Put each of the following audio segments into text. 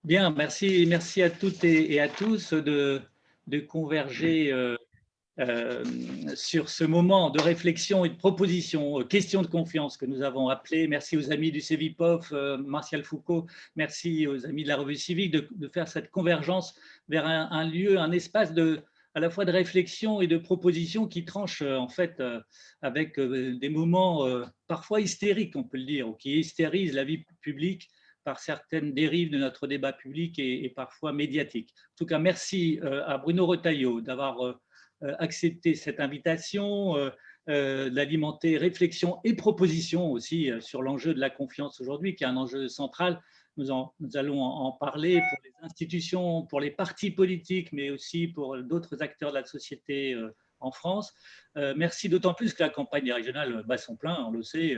Bien, merci à toutes et à tous de converger euh, sur ce moment de réflexion et de proposition, question de confiance que nous avons appelé. Merci aux amis du CEVIPOF, Martial Foucault, merci aux amis de la Revue Civique de faire cette convergence vers un lieu, un espace à la fois de réflexion et de proposition qui tranche en fait avec des moments parfois hystériques, on peut le dire, ou qui hystérisent la vie publique par certaines dérives de notre débat public et parfois médiatique. En tout cas, merci à Bruno Retailleau d'avoir accepté cette invitation, d'alimenter réflexion et proposition aussi sur l'enjeu de la confiance aujourd'hui, qui est un enjeu central. Nous allons en parler pour les institutions, pour les partis politiques, mais aussi pour d'autres acteurs de la société en France. Merci d'autant plus que la campagne régionale bat son plein, on le sait,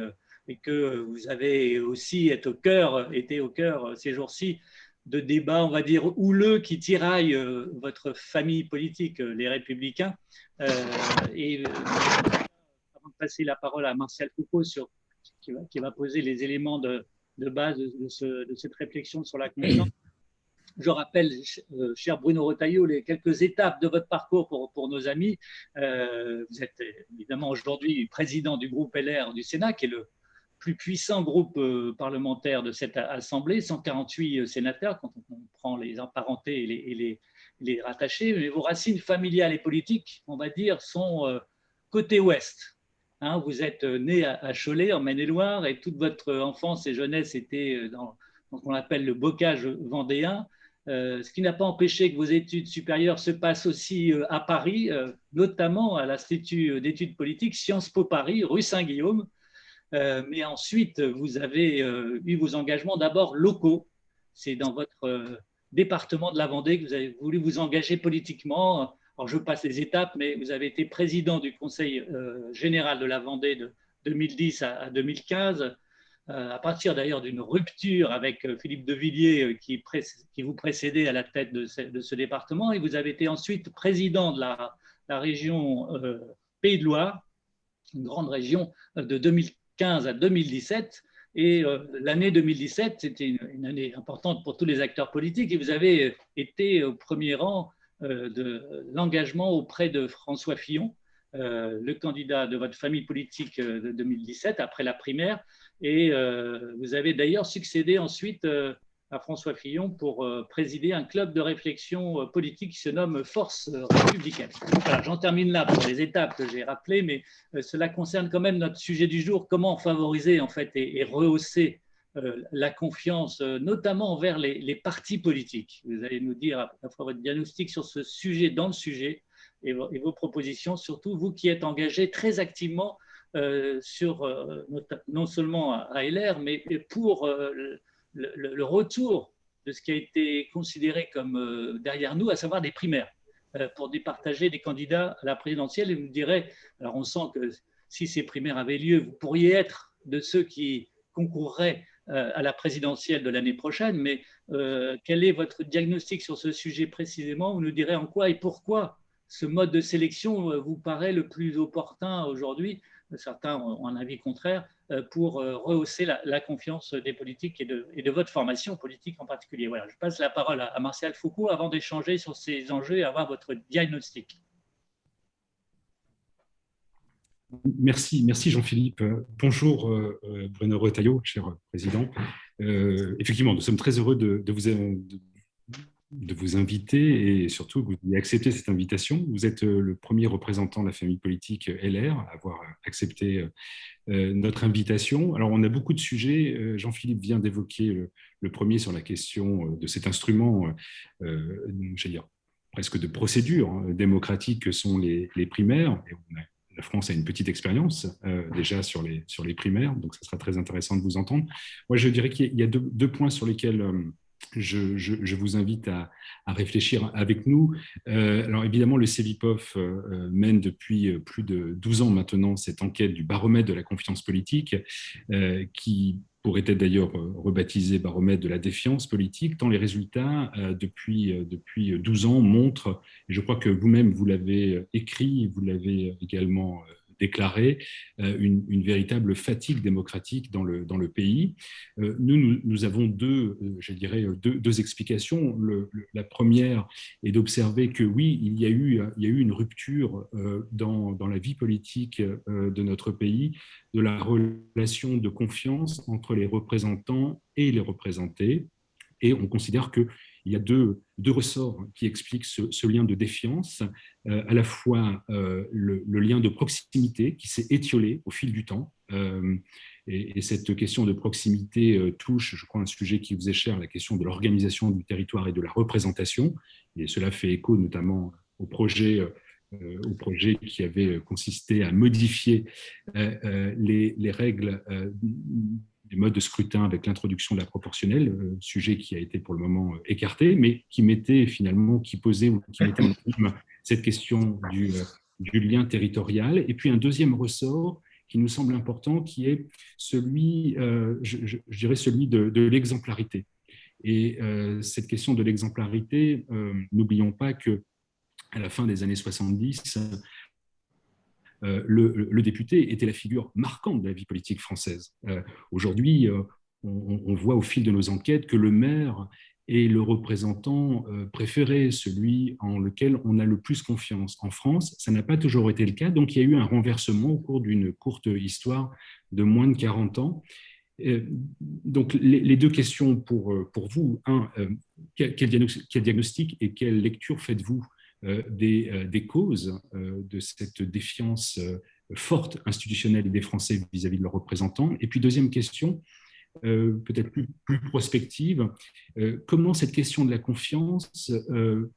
et que vous avez aussi été au cœur ces jours-ci de débats, on va dire, houleux qui tiraillent votre famille politique, les Républicains. Euh, et avant de passer la parole à Martial Foucault, qui va poser les éléments de base de cette réflexion sur la confiance, je rappelle, cher Bruno Retailleau, les quelques étapes de votre parcours pour nos amis. Vous êtes évidemment aujourd'hui président du groupe LR du Sénat, qui est le plus puissant groupe parlementaire de cette Assemblée, 148 sénateurs, quand on prend les emparentés les rattachés. Mais vos racines familiales et politiques, on va dire, sont côté ouest. Hein, vous êtes né à Cholet, en Maine-et-Loire, et toute votre enfance et jeunesse était dans ce qu'on appelle le bocage vendéen. Ce qui n'a pas empêché que vos études supérieures se passent aussi à Paris, notamment à l'Institut d'études politiques Sciences Po Paris, rue Saint-Guillaume. Mais ensuite, vous avez eu vos engagements d'abord locaux. C'est dans votre département de la Vendée que vous avez voulu vous engager politiquement. Alors, je passe les étapes, mais vous avez été président du Conseil général de la Vendée de 2010 à 2015, à partir d'ailleurs d'une rupture avec Philippe de Villiers qui vous précédait à la tête de ce département. Et vous avez été ensuite président de la région Pays de Loire, une grande région de 2015 à 2017. Et l'année 2017, c'était une année importante pour tous les acteurs politiques. Et vous avez été au premier rang de l'engagement auprès de François Fillon, le candidat de votre famille politique de 2017, après la primaire. Et vous avez d'ailleurs succédé ensuite à François Fillon pour présider un club de réflexion politique qui se nomme Force républicaine. Voilà, j'en termine là pour les étapes que j'ai rappelées, mais cela concerne quand même notre sujet du jour, comment favoriser en fait et rehausser la confiance, notamment envers les partis politiques. Vous allez nous dire à la fois votre diagnostic sur ce sujet dans le sujet et vos propositions, surtout vous qui êtes engagé très activement sur non seulement à LR, mais pour le retour de ce qui a été considéré comme derrière nous, à savoir des primaires, pour départager des candidats à la présidentielle. Et vous me direz, alors on sent que si ces primaires avaient lieu, vous pourriez être de ceux qui concourraient à la présidentielle de l'année prochaine, mais quel est votre diagnostic sur ce sujet précisément? Vous nous direz en quoi et pourquoi ce mode de sélection vous paraît le plus opportun aujourd'hui. Certains ont un avis contraire pour rehausser la confiance des politiques et de votre formation politique en particulier. Voilà, je passe la parole à Martial Foucault avant d'échanger sur ces enjeux et avoir votre diagnostic. Merci Jean-Philippe. Bonjour Bruno Retailleau, cher président. Effectivement, nous sommes très heureux de vous inviter et surtout que vous ayez accepté cette invitation. Vous êtes le premier représentant de la famille politique LR à avoir accepté notre invitation. Alors, on a beaucoup de sujets. Jean-Philippe vient d'évoquer le premier sur la question de cet instrument, j'allais dire, presque de procédure démocratique que sont les primaires. Et la France a une petite expérience déjà sur les primaires, donc ça sera très intéressant de vous entendre. Moi, je dirais qu'il y a deux points sur lesquels je vous invite à réfléchir avec nous. Alors évidemment, le CEVIPOF mène depuis plus de 12 ans maintenant cette enquête du baromètre de la confiance politique, qui pourrait être d'ailleurs rebaptisé baromètre de la défiance politique, tant les résultats depuis 12 ans montrent, et je crois que vous-même vous l'avez écrit, vous l'avez également déclaré une véritable fatigue démocratique dans le pays. Nous avons je dirais, deux explications. La première est d'observer que oui, il y a eu une rupture dans la vie politique de notre pays, de la relation de confiance entre les représentants et les représentés. Et on considère qu'il y a deux ressorts qui expliquent ce lien de défiance, à la fois le lien de proximité qui s'est étiolé au fil du temps. Et cette question de proximité touche, je crois, un sujet qui vous est cher, la question de l'organisation du territoire et de la représentation. Et cela fait écho notamment au projet qui avait consisté à modifier les règles des modes de scrutin avec l'introduction de la proportionnelle, sujet qui a été pour le moment écarté, mais qui posait ou qui mettait en prime cette question du lien territorial. Et puis un deuxième ressort qui nous semble important, qui est celui, je dirais celui de l'exemplarité. Et cette question de l'exemplarité, n'oublions pas que à la fin des années 70, le député était la figure marquante de la vie politique française. Aujourd'hui, on voit au fil de nos enquêtes que le maire est le représentant préféré, celui en lequel on a le plus confiance. En France, ça n'a pas toujours été le cas, donc il y a eu un renversement au cours d'une courte histoire de moins de 40 ans. Donc les deux questions pour vous. Quel diagnostic et quelle lecture faites-vous des causes de cette défiance forte institutionnelle des Français vis-à-vis de leurs représentants? Et puis deuxième question, peut-être plus prospective, comment cette question de la confiance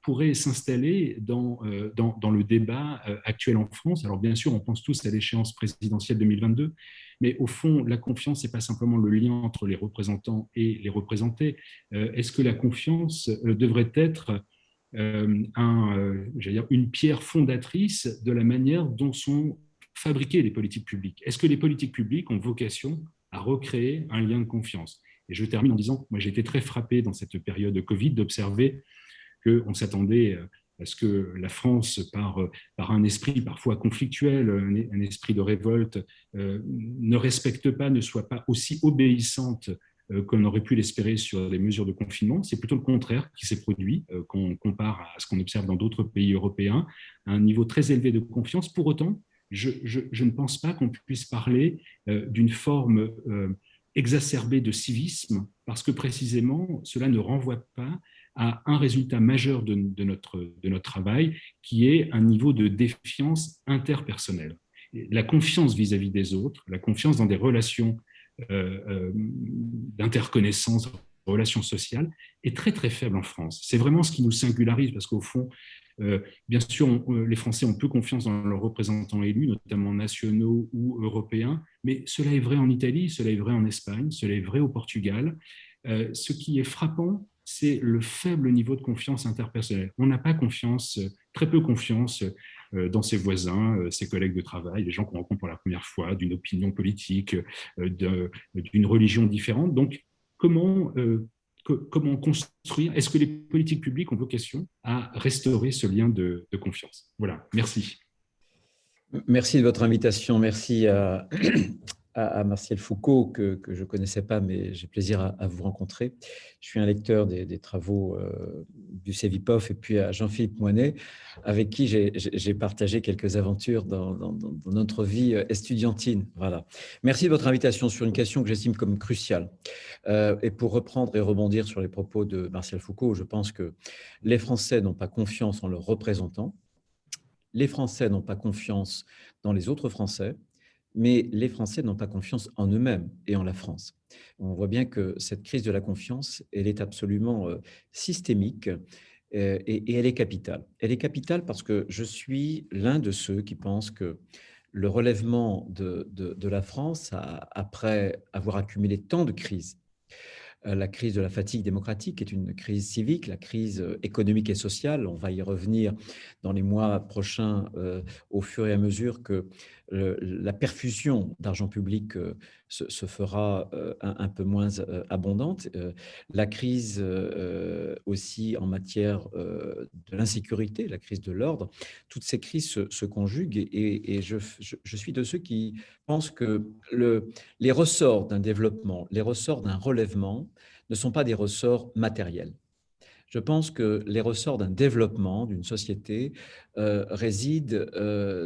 pourrait s'installer dans le débat actuel en France? Alors bien sûr, on pense tous à l'échéance présidentielle 2022, mais au fond, la confiance, ce n'est pas simplement le lien entre les représentants et les représentés. Est-ce que la confiance devrait être une pierre fondatrice de la manière dont sont fabriquées les politiques publiques? Est-ce que les politiques publiques ont vocation à recréer un lien de confiance? Et je termine en disant, moi j'ai été très frappé dans cette période de Covid d'observer qu'on s'attendait à ce que la France, par un esprit parfois conflictuel, un esprit de révolte, ne respecte pas, ne soit pas aussi obéissante qu'on aurait pu l'espérer sur les mesures de confinement. C'est plutôt le contraire qui s'est produit, qu'on compare à ce qu'on observe dans d'autres pays européens, un niveau très élevé de confiance. Pour autant, je ne pense pas qu'on puisse parler d'une forme exacerbée de civisme, parce que précisément, cela ne renvoie pas à un résultat majeur de notre travail, qui est un niveau de défiance interpersonnelle. La confiance vis-à-vis des autres, la confiance dans des relations d'interconnaissance, relations sociales, est très très faible en France. C'est vraiment ce qui nous singularise, parce qu'au fond, bien sûr, les Français ont peu confiance dans leurs représentants élus, notamment nationaux ou européens, mais cela est vrai en Italie, cela est vrai en Espagne, cela est vrai au Portugal. Ce qui est frappant, c'est le faible niveau de confiance interpersonnelle. On n'a pas confiance, très peu confiance dans ses voisins, ses collègues de travail, les gens qu'on rencontre pour la première fois, d'une opinion politique, d'une religion différente. Donc, comment construire? Est-ce que les politiques publiques ont vocation à restaurer ce lien de confiance? Voilà, merci. Merci de votre invitation. Merci à Martial Foucault, que je ne connaissais pas, mais j'ai plaisir à vous rencontrer. Je suis un lecteur des travaux du CEVIPOF, et puis à Jean-Philippe Moinet, avec qui j'ai partagé quelques aventures dans notre vie estudiantine. Voilà. Merci de votre invitation sur une question que j'estime comme cruciale. Et pour reprendre et rebondir sur les propos de Martial Foucault, je pense que les Français n'ont pas confiance en leurs représentants, les Français n'ont pas confiance dans les autres Français, mais les Français n'ont pas confiance en eux-mêmes et en la France. On voit bien que cette crise de la confiance, elle est absolument systémique et elle est capitale. Elle est capitale parce que je suis l'un de ceux qui pensent que le relèvement de la France, après avoir accumulé tant de crises, la crise de la fatigue démocratique est une crise civique, la crise économique et sociale, on va y revenir dans les mois prochains au fur et à mesure que la perfusion d'argent public se fera un peu moins abondante. La crise aussi en matière de l'insécurité, la crise de l'ordre, toutes ces crises se conjuguent et je suis de ceux qui pensent que les ressorts d'un développement, les ressorts d'un relèvement ne sont pas des ressorts matériels. Je pense que les ressorts d'un développement d'une société résident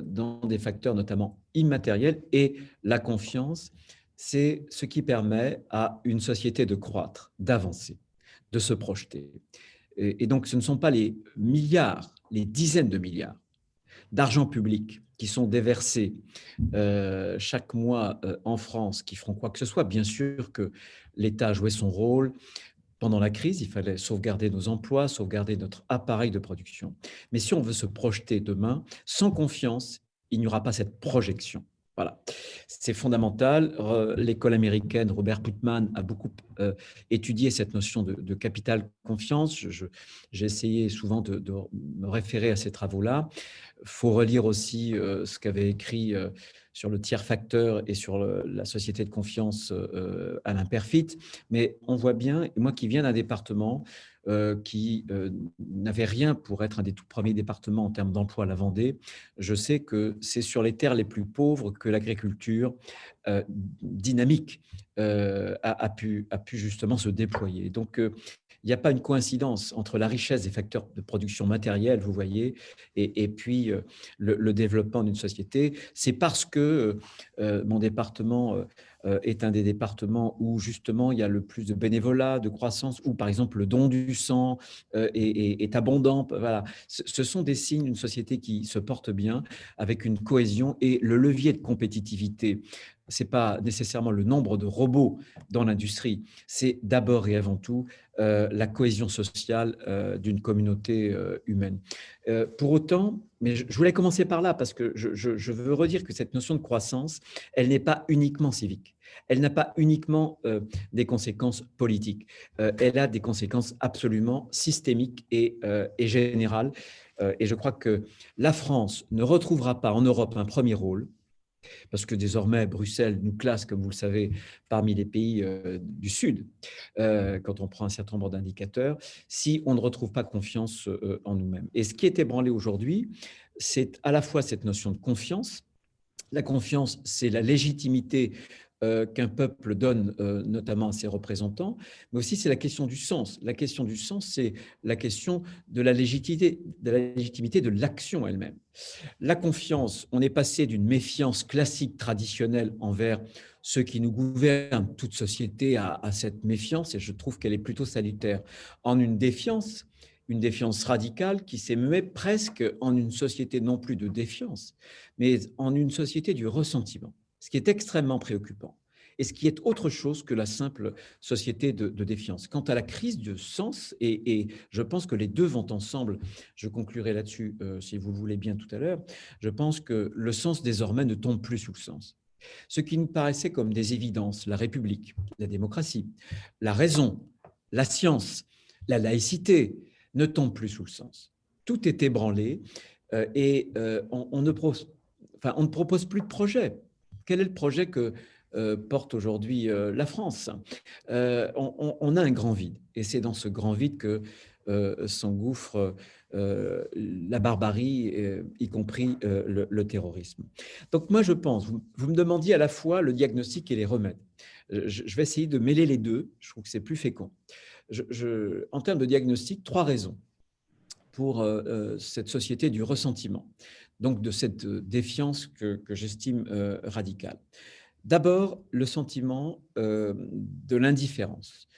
dans des facteurs notamment immatériels et la confiance, c'est ce qui permet à une société de croître, d'avancer, de se projeter. Et donc, ce ne sont pas les milliards, les dizaines de milliards d'argent public qui sont déversés chaque mois en France qui feront quoi que ce soit. Bien sûr que l'État a joué son rôle. Pendant la crise, il fallait sauvegarder nos emplois, sauvegarder notre appareil de production. Mais si on veut se projeter demain, sans confiance, il n'y aura pas cette projection. Voilà, c'est fondamental. L'école américaine, Robert Putnam, a beaucoup étudié cette notion de capital confiance. J'ai essayé souvent de me référer à ces travaux-là. Il faut relire aussi ce qu'avait écrit sur le tiers facteur et sur la société de confiance Alain Perfit. Mais on voit bien, et moi qui viens d'un département qui n'avait rien pour être un des tout premiers départements en termes d'emploi à la Vendée, je sais que c'est sur les terres les plus pauvres que l'agriculture dynamique a pu justement se déployer. Donc, il n'y a pas une coïncidence entre la richesse des facteurs de production matérielle, vous voyez, et puis le développement d'une société. C'est parce que mon département est un des départements où justement il y a le plus de bénévolat, de croissance, où par exemple le don du sang est abondant. Voilà. Ce sont des signes d'une société qui se porte bien, avec une cohésion, et le levier de compétitivité. Ce n'est pas nécessairement le nombre de robots dans l'industrie, c'est d'abord et avant tout la cohésion sociale d'une communauté humaine. Pour autant, mais je voulais commencer par là parce que je veux redire que cette notion de croissance, elle n'est pas uniquement civique. Elle n'a pas uniquement des conséquences politiques. Elle a des conséquences absolument systémiques et générales. Et je crois que la France ne retrouvera pas en Europe un premier rôle, parce que désormais, Bruxelles nous classe, comme vous le savez, parmi les pays du Sud, quand on prend un certain nombre d'indicateurs, si on ne retrouve pas confiance en nous-mêmes. Et ce qui est ébranlé aujourd'hui, c'est à la fois cette notion de confiance. La confiance, c'est la légitimité qu'un peuple donne notamment à ses représentants, mais aussi c'est la question du sens. La question du sens, c'est la question de la légitimité de l'action elle-même. La confiance, on est passé d'une méfiance classique, traditionnelle envers ceux qui nous gouvernent, toute société à cette méfiance, et je trouve qu'elle est plutôt salutaire, en une défiance radicale qui s'est muée presque en une société non plus de défiance, mais en une société du ressentiment, ce qui est extrêmement préoccupant et ce qui est autre chose que la simple société de défiance. Quant à la crise de sens, et je pense que les deux vont ensemble, je conclurai là-dessus si vous le voulez bien tout à l'heure, je pense que le sens désormais ne tombe plus sous le sens. Ce qui nous paraissait comme des évidences, la République, la démocratie, la raison, la science, la laïcité, ne tombe plus sous le sens. Tout est ébranlé et on ne propose plus de projet. Quel est le projet que porte aujourd'hui la France? On a un grand vide, et c'est dans ce grand vide que s'engouffre la barbarie, y compris le terrorisme. Donc moi je pense, vous me demandiez à la fois le diagnostic et les remèdes. Je vais essayer de mêler les deux, je trouve que c'est plus fécond. En termes de diagnostic, 3 raisons pour cette société du ressentiment, donc de cette défiance que j'estime radicale. D'abord, le sentiment de l'indifférence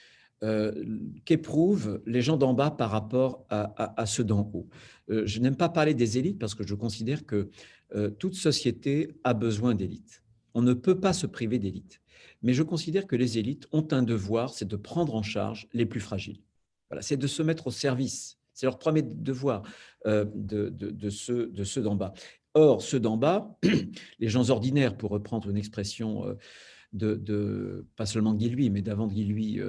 qu'éprouvent les gens d'en bas par rapport à ceux d'en haut. Je n'aime pas parler des élites parce que je considère que toute société a besoin d'élites. On ne peut pas se priver d'élites. Mais je considère que les élites ont un devoir, c'est de prendre en charge les plus fragiles. Voilà, c'est de se mettre au service. C'est leur premier devoir de ceux d'en bas. Or, ceux d'en bas, les gens ordinaires, pour reprendre une expression pas seulement Guy Lui, mais d'avant Guy Lui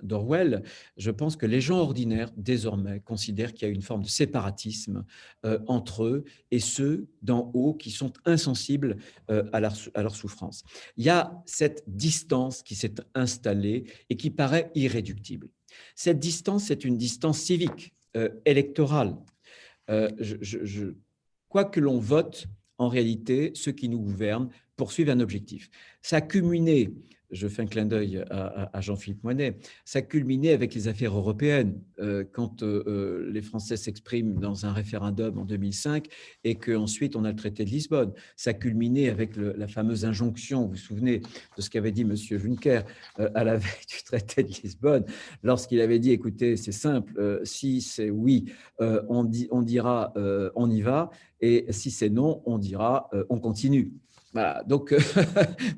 d'Orwell, je pense que les gens ordinaires, désormais, considèrent qu'il y a une forme de séparatisme entre eux et ceux d'en haut qui sont insensibles à leur souffrance. Il y a cette distance qui s'est installée et qui paraît irréductible. Cette distance, c'est une distance civique, électorale. Quoi que l'on vote, en réalité, ceux qui nous gouvernent poursuivent un objectif. Ça a culminé, je fais un clin d'œil à Jean-Philippe Moinet, ça a culminé avec les affaires européennes, quand les Français s'expriment dans un référendum en 2005 et qu'ensuite on a le traité de Lisbonne. Ça a culminé avec la fameuse injonction, vous vous souvenez de ce qu'avait dit M. Juncker à la veille du traité de Lisbonne, lorsqu'il avait dit, écoutez, c'est simple, si c'est oui, on dira on y va, et si c'est non, on dira on continue. Voilà. Donc,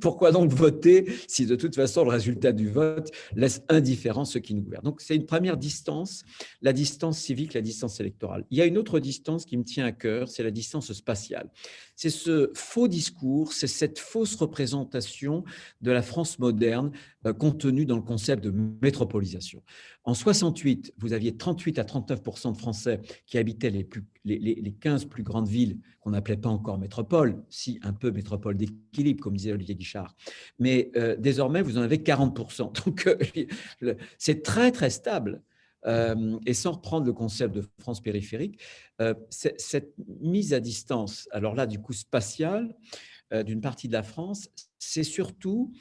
pourquoi donc voter si de toute façon le résultat du vote laisse indifférents ceux qui nous gouvernent? Donc, c'est une première distance, la distance civique, la distance électorale. Il y a une autre distance qui me tient à cœur, c'est la distance spatiale. C'est ce faux discours, c'est cette fausse représentation de la France moderne contenue dans le concept de métropolisation. En 68, vous aviez 38 à 39% de Français qui habitaient les 15 plus grandes villes qu'on n'appelait pas encore métropole, si un peu métropole d'équilibre, comme disait Olivier Guichard. Mais désormais, vous en avez 40%. Donc, c'est très, très stable. Et sans reprendre le concept de France périphérique, cette mise à distance, alors là, du coup, spatiale, d'une partie de la France, c'est surtout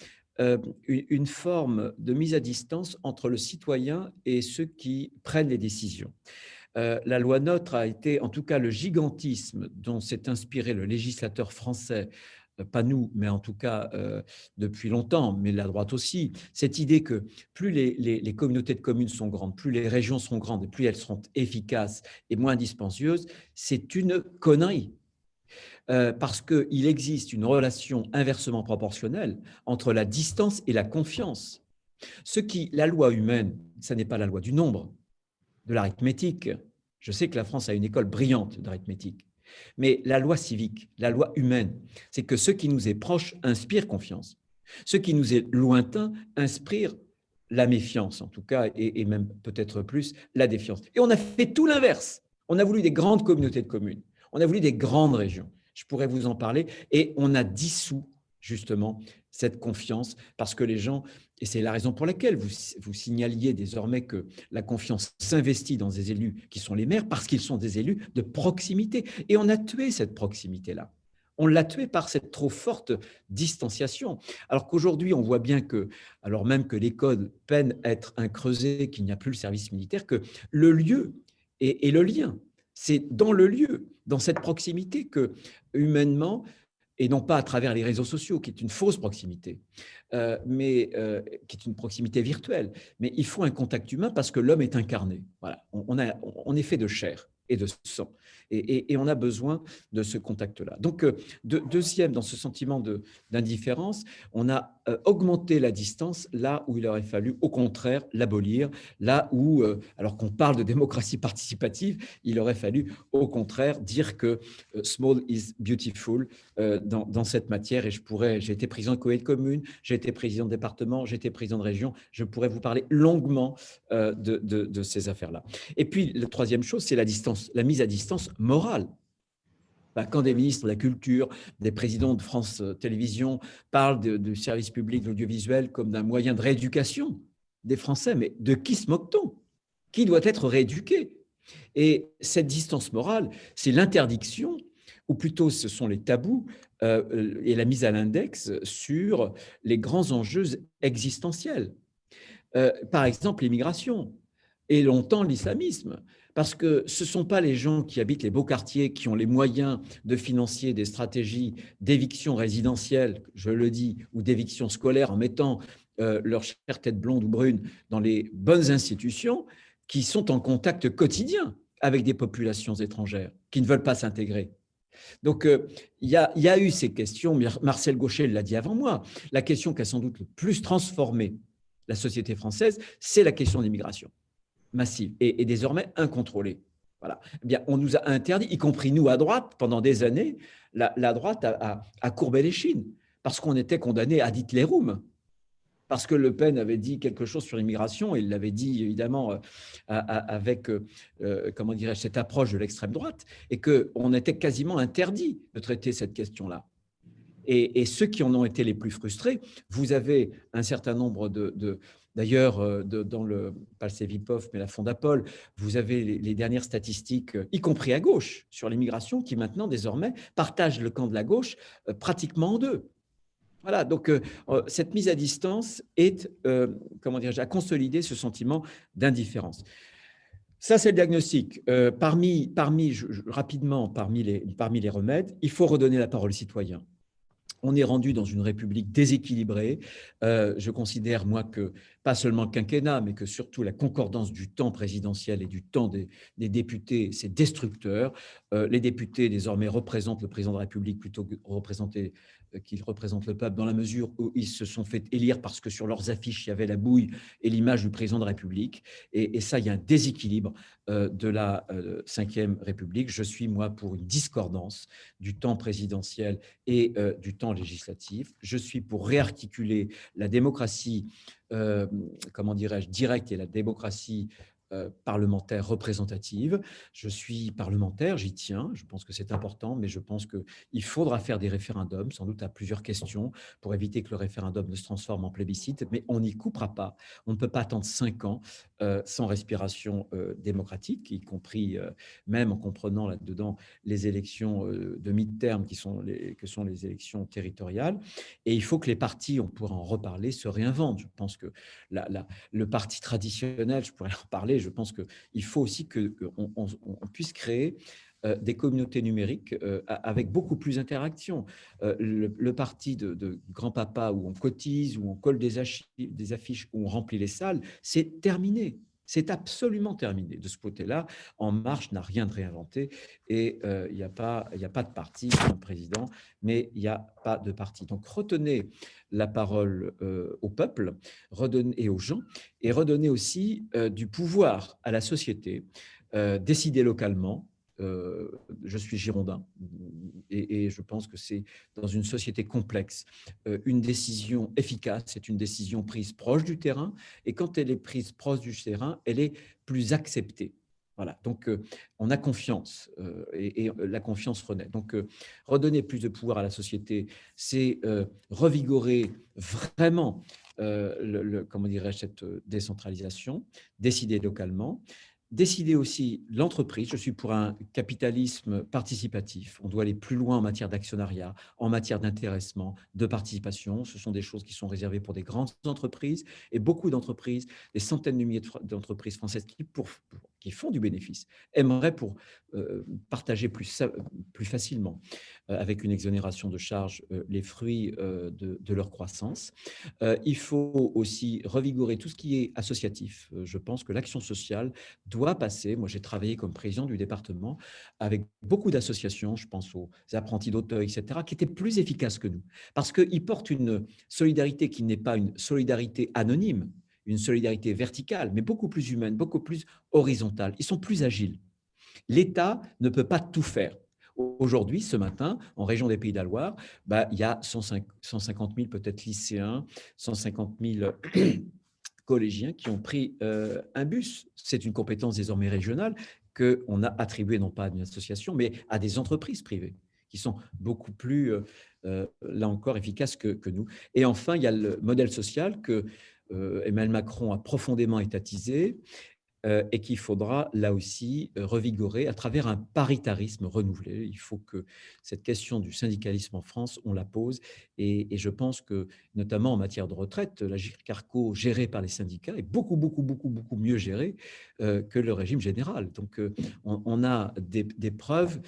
une forme de mise à distance entre le citoyen et ceux qui prennent les décisions. La loi NOTRe a été, en tout cas, le gigantisme dont s'est inspiré le législateur français, pas nous, mais en tout cas depuis longtemps, mais la droite aussi, cette idée que plus les communautés de communes sont grandes, plus les régions seront grandes, et plus elles seront efficaces et moins dispendieuses, c'est une connerie. Parce qu'il existe une relation inversement proportionnelle entre la distance et la confiance. La loi humaine, ce n'est pas la loi du nombre, de l'arithmétique. Je sais que la France a une école brillante d'arithmétique. Mais la loi civique, la loi humaine, c'est que ce qui nous est proche inspire confiance. Ce qui nous est lointain inspire la méfiance, en tout cas, et même peut-être plus la défiance. Et on a fait tout l'inverse. On a voulu des grandes communautés de communes. On a voulu des grandes régions. Je pourrais vous en parler. Et on a dissous, justement, cette confiance parce que les gens, et c'est la raison pour laquelle vous signaliez désormais que la confiance s'investit dans des élus qui sont les maires parce qu'ils sont des élus de proximité. Et on a tué cette proximité-là. On l'a tué par cette trop forte distanciation. Alors qu'aujourd'hui, on voit bien que, alors même que l'école peine à être un creuset, qu'il n'y a plus le service militaire, que le lieu et le lien, c'est dans le lieu, dans cette proximité que, humainement, et non pas à travers les réseaux sociaux, qui est une fausse proximité, mais qui est une proximité virtuelle. Mais il faut un contact humain parce que l'homme est incarné. Voilà. On est fait de chair et de sang. Et on a besoin de ce contact-là. Donc, deuxième, dans ce sentiment d'indifférence, on a augmenté la distance là où il aurait fallu, au contraire, l'abolir. Là où, alors qu'on parle de démocratie participative, il aurait fallu, au contraire, dire que small is beautiful dans cette matière. Et j'ai été président de communauté de communes, j'ai été président de département, j'ai été président de région. Je pourrais vous parler longuement de ces affaires-là. Et puis, la troisième chose, c'est la mise à distance morale. Quand des ministres de la Culture, des présidents de France Télévisions parlent du service public de l'audiovisuel comme d'un moyen de rééducation des Français, mais de qui se moque-t-on? Qui doit être rééduqué? Et cette distance morale, c'est l'interdiction, ou plutôt ce sont les tabous et la mise à l'index sur les grands enjeux existentiels. Par exemple, l'immigration et longtemps l'islamisme. Parce que ce ne sont pas les gens qui habitent les beaux quartiers qui ont les moyens de financer des stratégies d'éviction résidentielle, je le dis, ou d'éviction scolaire en mettant leur chère tête blonde ou brune dans les bonnes institutions qui sont en contact quotidien avec des populations étrangères qui ne veulent pas s'intégrer. Donc, il y a eu ces questions, Marcel Gauchet l'a dit avant moi, la question qui a sans doute le plus transformé la société française, c'est la question de l'immigration massive et désormais incontrôlée. Voilà. Eh bien, on nous a interdit, y compris nous à droite, pendant des années, la droite a courbé les chines parce qu'on était condamné ad iterum, parce que Le Pen avait dit quelque chose sur l'immigration, et il l'avait dit évidemment avec comment dirais-je, cette approche de l'extrême droite, et qu'on était quasiment interdit de traiter cette question-là. Et ceux qui en ont été les plus frustrés, vous avez un certain nombre d'ailleurs, dans le, pas le Cevipof, mais la Fondapol, vous avez les dernières statistiques, y compris à gauche, sur l'immigration, qui maintenant, désormais, partagent le camp de la gauche pratiquement en deux. Voilà, donc cette mise à distance est, comment dirais-je, à consolider ce sentiment d'indifférence. Ça, c'est le diagnostic. Rapidement, parmi les remèdes, il faut redonner la parole aux citoyens. On est rendu dans une république déséquilibrée. Je considère, moi, que pas seulement le quinquennat, mais que surtout la concordance du temps présidentiel et du temps des députés, c'est destructeur. Les députés, désormais, représentent le président de la République plutôt que qu'ils représentent le peuple, dans la mesure où ils se sont fait élire parce que sur leurs affiches, il y avait la bouille et l'image du président de la République. Et ça, il y a un déséquilibre de la Ve République. Je suis, moi, pour une discordance du temps présidentiel et du temps législatif. Je suis pour réarticuler la démocratie, comment dirais-je, directe, et la démocratie parlementaire représentative. Je suis parlementaire, j'y tiens, je pense que c'est important, mais je pense qu'il faudra faire des référendums, sans doute à plusieurs questions, pour éviter que le référendum ne se transforme en plébiscite, mais on n'y coupera pas. On ne peut pas attendre 5 ans sans respiration démocratique, y compris même en comprenant là-dedans les élections de mi-terme que sont les élections territoriales. Et il faut que les partis, on pourra en reparler, se réinventent. Je pense que le parti traditionnel, je pourrais en parler, je pense qu'il faut aussi qu'on puisse créer des communautés numériques avec beaucoup plus d'interaction. Le parti de grand-papa où on cotise, où on colle des affiches, où on remplit les salles, c'est terminé. C'est absolument terminé. De ce côté-là, En Marche n'a rien de réinventé et il n'y a pas de parti, il y a un président, mais il n'y a pas de parti. Donc, retenez la parole au peuple et aux gens, et redonner aussi du pouvoir à la société, décider localement. Je suis girondin et je pense que c'est dans une société complexe, une décision efficace, c'est une décision prise proche du terrain, et quand elle est prise proche du terrain, elle est plus acceptée. Voilà, donc on a confiance et la confiance renaît. Donc redonner plus de pouvoir à la société, c'est revigorer vraiment comment dirais-je, cette décentralisation, décider localement. Décider aussi l'entreprise. Je suis pour un capitalisme participatif. On doit aller plus loin en matière d'actionnariat, en matière d'intéressement, de participation. Ce sont des choses qui sont réservées pour des grandes entreprises, et beaucoup d'entreprises, des centaines de milliers d'entreprises françaises qui font du bénéfice, aimeraient pour partager plus facilement avec une exonération de charges les fruits de leur croissance. Il faut aussi revigorer tout ce qui est associatif. Je pense que l'action sociale doit passer. Moi, j'ai travaillé comme président du département avec beaucoup d'associations, je pense aux apprentis d'Auteuil, etc., qui étaient plus efficaces que nous, parce qu'ils portent une solidarité qui n'est pas une solidarité anonyme, une solidarité verticale, mais beaucoup plus humaine, beaucoup plus horizontale. Ils sont plus agiles. L'État ne peut pas tout faire. Aujourd'hui, ce matin, en région des Pays de la Loire, il y a 150 000 peut-être lycéens, 150 000 collégiens qui ont pris un bus. C'est une compétence désormais régionale qu'on a attribuée non pas à une association, mais à des entreprises privées qui sont beaucoup plus, là encore, efficaces que nous. Et enfin, il y a le modèle social que Emmanuel Macron a profondément étatisé et qu'il faudra là aussi revigorer à travers un paritarisme renouvelé. Il faut que cette question du syndicalisme en France, on la pose, et je pense que, notamment en matière de retraite, la Carco gérée par les syndicats est beaucoup mieux gérée que le régime général. Donc on a des preuves.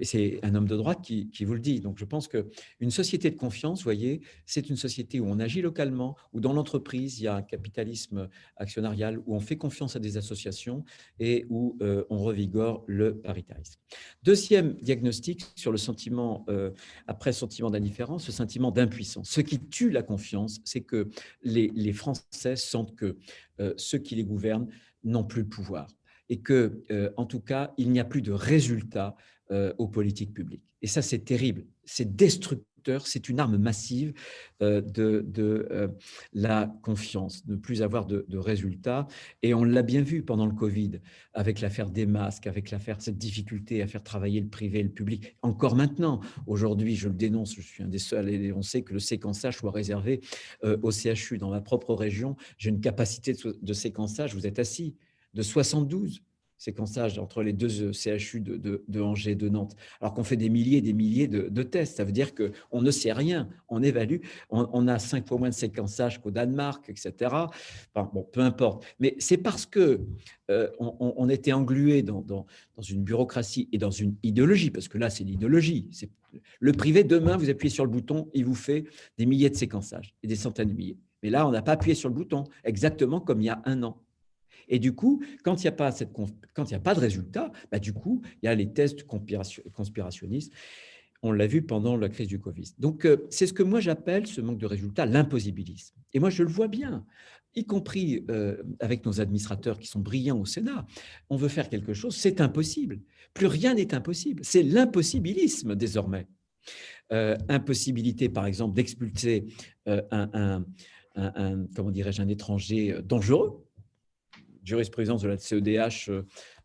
Et c'est un homme de droite qui vous le dit. Donc, je pense qu'une société de confiance, vous voyez, c'est une société où on agit localement, où dans l'entreprise, il y a un capitalisme actionnarial, où on fait confiance à des associations et où on revigore le paritarisme. Deuxième diagnostic sur le sentiment, après le sentiment d'indifférence, ce sentiment d'impuissance. Ce qui tue la confiance, c'est que les Français sentent que ceux qui les gouvernent n'ont plus le pouvoir, et que, en tout cas, il n'y a plus de résultats aux politiques publiques. Et ça, c'est terrible, c'est destructeur c'est une arme massive de la confiance, ne plus avoir de résultats. Et on l'a bien vu pendant le Covid, avec l'affaire des masques, avec cette difficulté à faire travailler le privé et le public. Encore maintenant, aujourd'hui, je le dénonce, je suis un des seuls à dénoncer que le séquençage soit réservé au CHU. Dans ma propre région, j'ai une capacité de séquençage, vous êtes assis, de 72 séquençage entre les deux CHU de Angers et de Nantes, alors qu'on fait des milliers et des milliers de tests. Ça veut dire qu'on ne sait rien, on évalue, on a 5 fois moins de séquençage qu'au Danemark, etc. Enfin, bon, peu importe. Mais c'est parce que on était englué dans une bureaucratie et dans une idéologie, parce que là, c'est l'idéologie. Le privé, demain, vous appuyez sur le bouton, il vous fait des milliers de séquençages et des centaines de milliers. Mais là, on n'a pas appuyé sur le bouton, exactement comme il y a un an. Et du coup, quand il n'y a pas de résultat, du coup, il y a les tests conspirationnistes. On l'a vu pendant la crise du Covid. Donc, c'est ce que moi j'appelle, ce manque de résultats, l'impossibilisme. Et moi, je le vois bien, y compris avec nos administrateurs qui sont brillants au Sénat. On veut faire quelque chose, c'est impossible. Plus rien n'est impossible. C'est l'impossibilisme désormais. Impossibilité, par exemple, d'expulser un étranger dangereux. Jurisprudence de la CEDH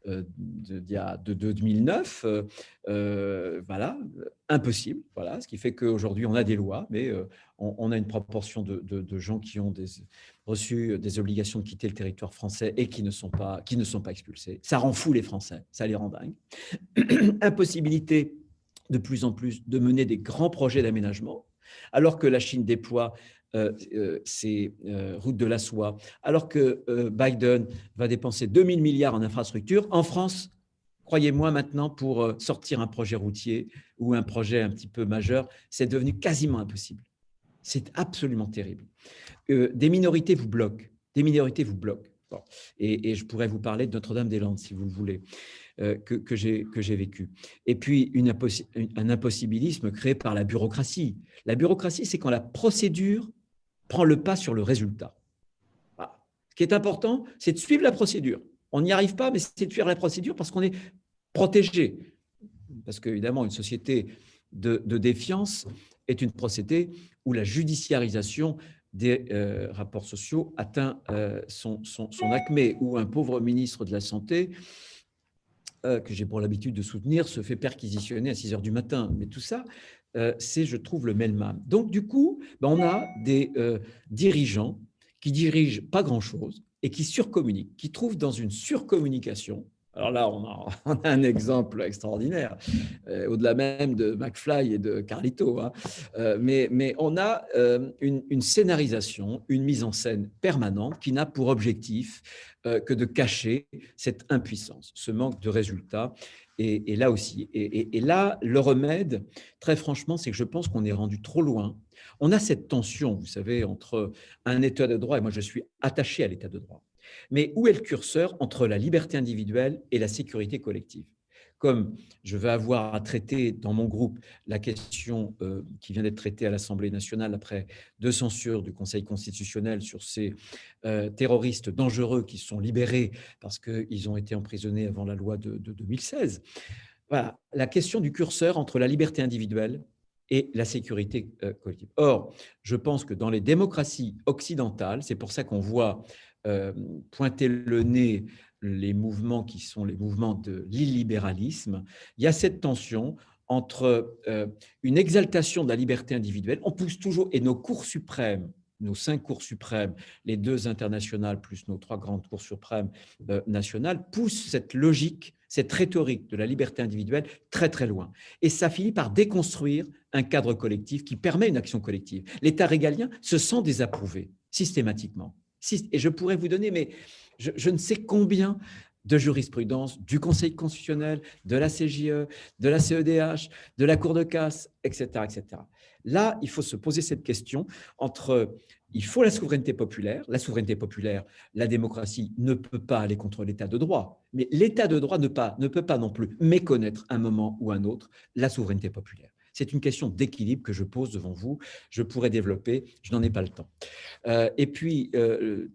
de 2009, voilà, impossible. Voilà, ce qui fait qu'aujourd'hui, on a des lois, mais on a une proportion de gens qui ont reçu des obligations de quitter le territoire français et qui ne sont pas expulsés. Ça rend fou les Français, ça les rend dingues. Impossibilité de plus en plus de mener des grands projets d'aménagement, alors que la Chine déploie ces routes de la soie, alors que Biden va dépenser 2000 milliards en infrastructures, en France, croyez-moi maintenant, pour sortir un projet routier ou un projet un petit peu majeur, c'est devenu quasiment impossible. C'est absolument terrible. Des minorités vous bloquent. Bon. Et je pourrais vous parler de Notre-Dame-des-Landes, si vous le voulez, que j'ai vécu. Et puis, un impossibilisme créé par la bureaucratie. La bureaucratie, c'est quand la procédure prend le pas sur le résultat. Voilà. Ce qui est important, c'est de suivre la procédure. On n'y arrive pas, mais c'est de suivre la procédure parce qu'on est protégé. Parce qu'évidemment, une société de défiance est une procédé où la judiciarisation des rapports sociaux atteint son acmé, où un pauvre ministre de la Santé, que j'ai pour l'habitude de soutenir, se fait perquisitionner à 6 heures du matin. Mais tout ça, c'est, je trouve, le mêle-même. Donc, du coup, on a des dirigeants qui dirigent pas grand-chose et qui surcommuniquent, qui trouvent dans une surcommunication. Alors là, on a un exemple extraordinaire, au-delà même de McFly et de Carlito. Hein. Mais on a une scénarisation, une mise en scène permanente qui n'a pour objectif que de cacher cette impuissance, ce manque de résultats. Et là aussi, et là, le remède, très franchement, c'est que je pense qu'on est rendu trop loin. On a cette tension, vous savez, entre un état de droit, et moi je suis attaché à l'état de droit, mais où est le curseur entre la liberté individuelle et la sécurité collective ? Comme je vais avoir à traiter dans mon groupe la question qui vient d'être traitée à l'Assemblée nationale après 2 censures du Conseil constitutionnel sur ces terroristes dangereux qui sont libérés parce qu'ils ont été emprisonnés avant la loi de 2016. Voilà, la question du curseur entre la liberté individuelle et la sécurité collective. Or, je pense que dans les démocraties occidentales, c'est pour ça qu'on voit pointer le nez les mouvements qui sont les mouvements de l'illibéralisme, il y a cette tension entre une exaltation de la liberté individuelle, on pousse toujours, et nos cours suprêmes, nos 5 cours suprêmes, les 2 internationales plus nos 3 grandes cours suprêmes nationales, poussent cette logique, cette rhétorique de la liberté individuelle très très loin. Et ça finit par déconstruire un cadre collectif qui permet une action collective. L'État régalien se sent désapprouvé systématiquement. Et je pourrais vous donner, mais je ne sais combien de jurisprudence du Conseil constitutionnel, de la CJE, de la CEDH, de la Cour de casse, etc., etc. Là, il faut se poser cette question entre, il faut la souveraineté populaire, la démocratie ne peut pas aller contre l'état de droit, mais l'état de droit ne peut pas non plus méconnaître un moment ou un autre la souveraineté populaire. C'est une question d'équilibre que je pose devant vous. Je pourrais développer, je n'en ai pas le temps. Et puis,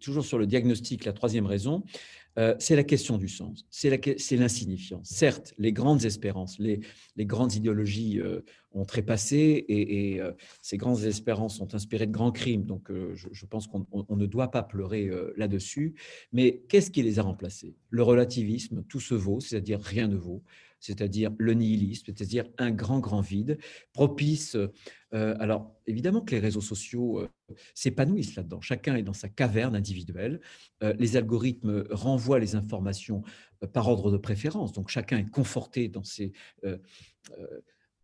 toujours sur le diagnostic, la 3e raison, c'est la question du sens, c'est l'insignifiance. Certes, les grandes espérances, les grandes idéologies ont trépassé et ces grandes espérances ont inspiré de grands crimes, donc je pense qu'on ne doit pas pleurer là-dessus. Mais qu'est-ce qui les a remplacés? Le relativisme, tout se vaut, c'est-à-dire rien ne vaut, c'est-à-dire le nihilisme, c'est-à-dire un grand vide, propice. Alors, évidemment que les réseaux sociaux s'épanouissent là-dedans. Chacun est dans sa caverne individuelle. Les algorithmes renvoient les informations par ordre de préférence. Donc, chacun est conforté dans ses,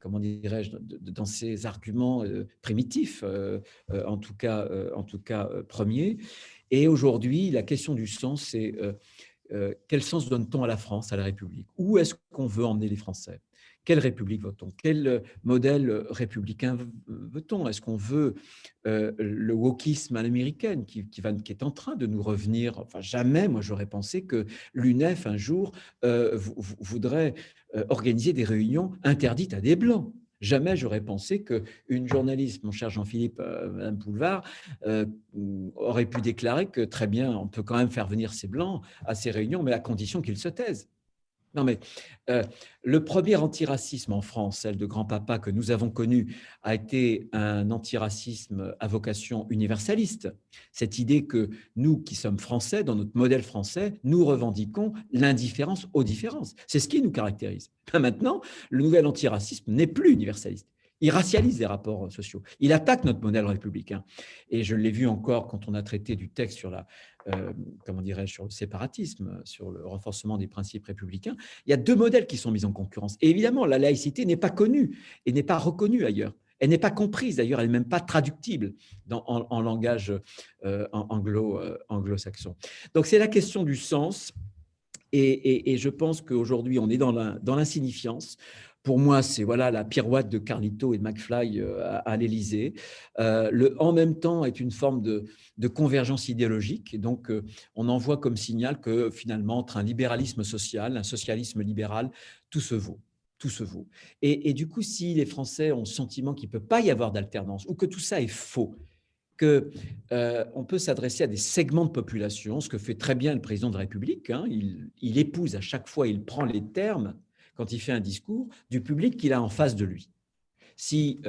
comment dirais-je, dans ses arguments primitifs, en tout cas premiers. Et aujourd'hui, la question du sens, c'est quel sens donne-t-on à la France, à la République? Où est-ce qu'on veut emmener les Français? Quelle République veut-on? Quel modèle républicain veut-on? Est-ce qu'on veut le wokisme à l'américaine qui est en train de nous revenir? Enfin, jamais, moi, j'aurais pensé que l'UNEF, un jour, voudrait organiser des réunions interdites à des Blancs. Jamais j'aurais pensé qu'une journaliste, mon cher Jean-Philippe, Mme Boulevard, aurait pu déclarer que très bien, on peut quand même faire venir ces Blancs à ces réunions, mais à condition qu'ils se taisent. Non, mais le premier antiracisme en France, celle de grand-papa que nous avons connu, a été un antiracisme à vocation universaliste. Cette idée que nous, qui sommes français, dans notre modèle français, nous revendiquons l'indifférence aux différences. C'est ce qui nous caractérise. Maintenant, le nouvel antiracisme n'est plus universaliste. Il racialise les rapports sociaux. Il attaque notre modèle républicain. Et je l'ai vu encore quand on a traité du texte sur comment dirais-je, sur le séparatisme, sur le renforcement des principes républicains. Il y a deux modèles qui sont mis en concurrence. Et évidemment, la laïcité n'est pas connue et n'est pas reconnue ailleurs. Elle n'est pas comprise d'ailleurs, elle n'est même pas traductible en langage anglo-saxon. Donc c'est la question du sens. Et je pense qu'aujourd'hui, on est dans l'insignifiance. Pour moi, c'est voilà, la pirouette de Carlito et de McFly à l'Élysée. Le en même temps est une forme de convergence idéologique. Et donc, on envoie comme signal que finalement, entre un libéralisme social, un socialisme libéral, tout se vaut. Tout se vaut. Et du coup, si les Français ont le sentiment qu'il ne peut pas y avoir d'alternance ou que tout ça est faux, qu'on peut s'adresser à des segments de population, ce que fait très bien le président de la République. Hein, il épouse à chaque fois, il prend les termes, quand il fait un discours, du public qu'il a en face de lui. Si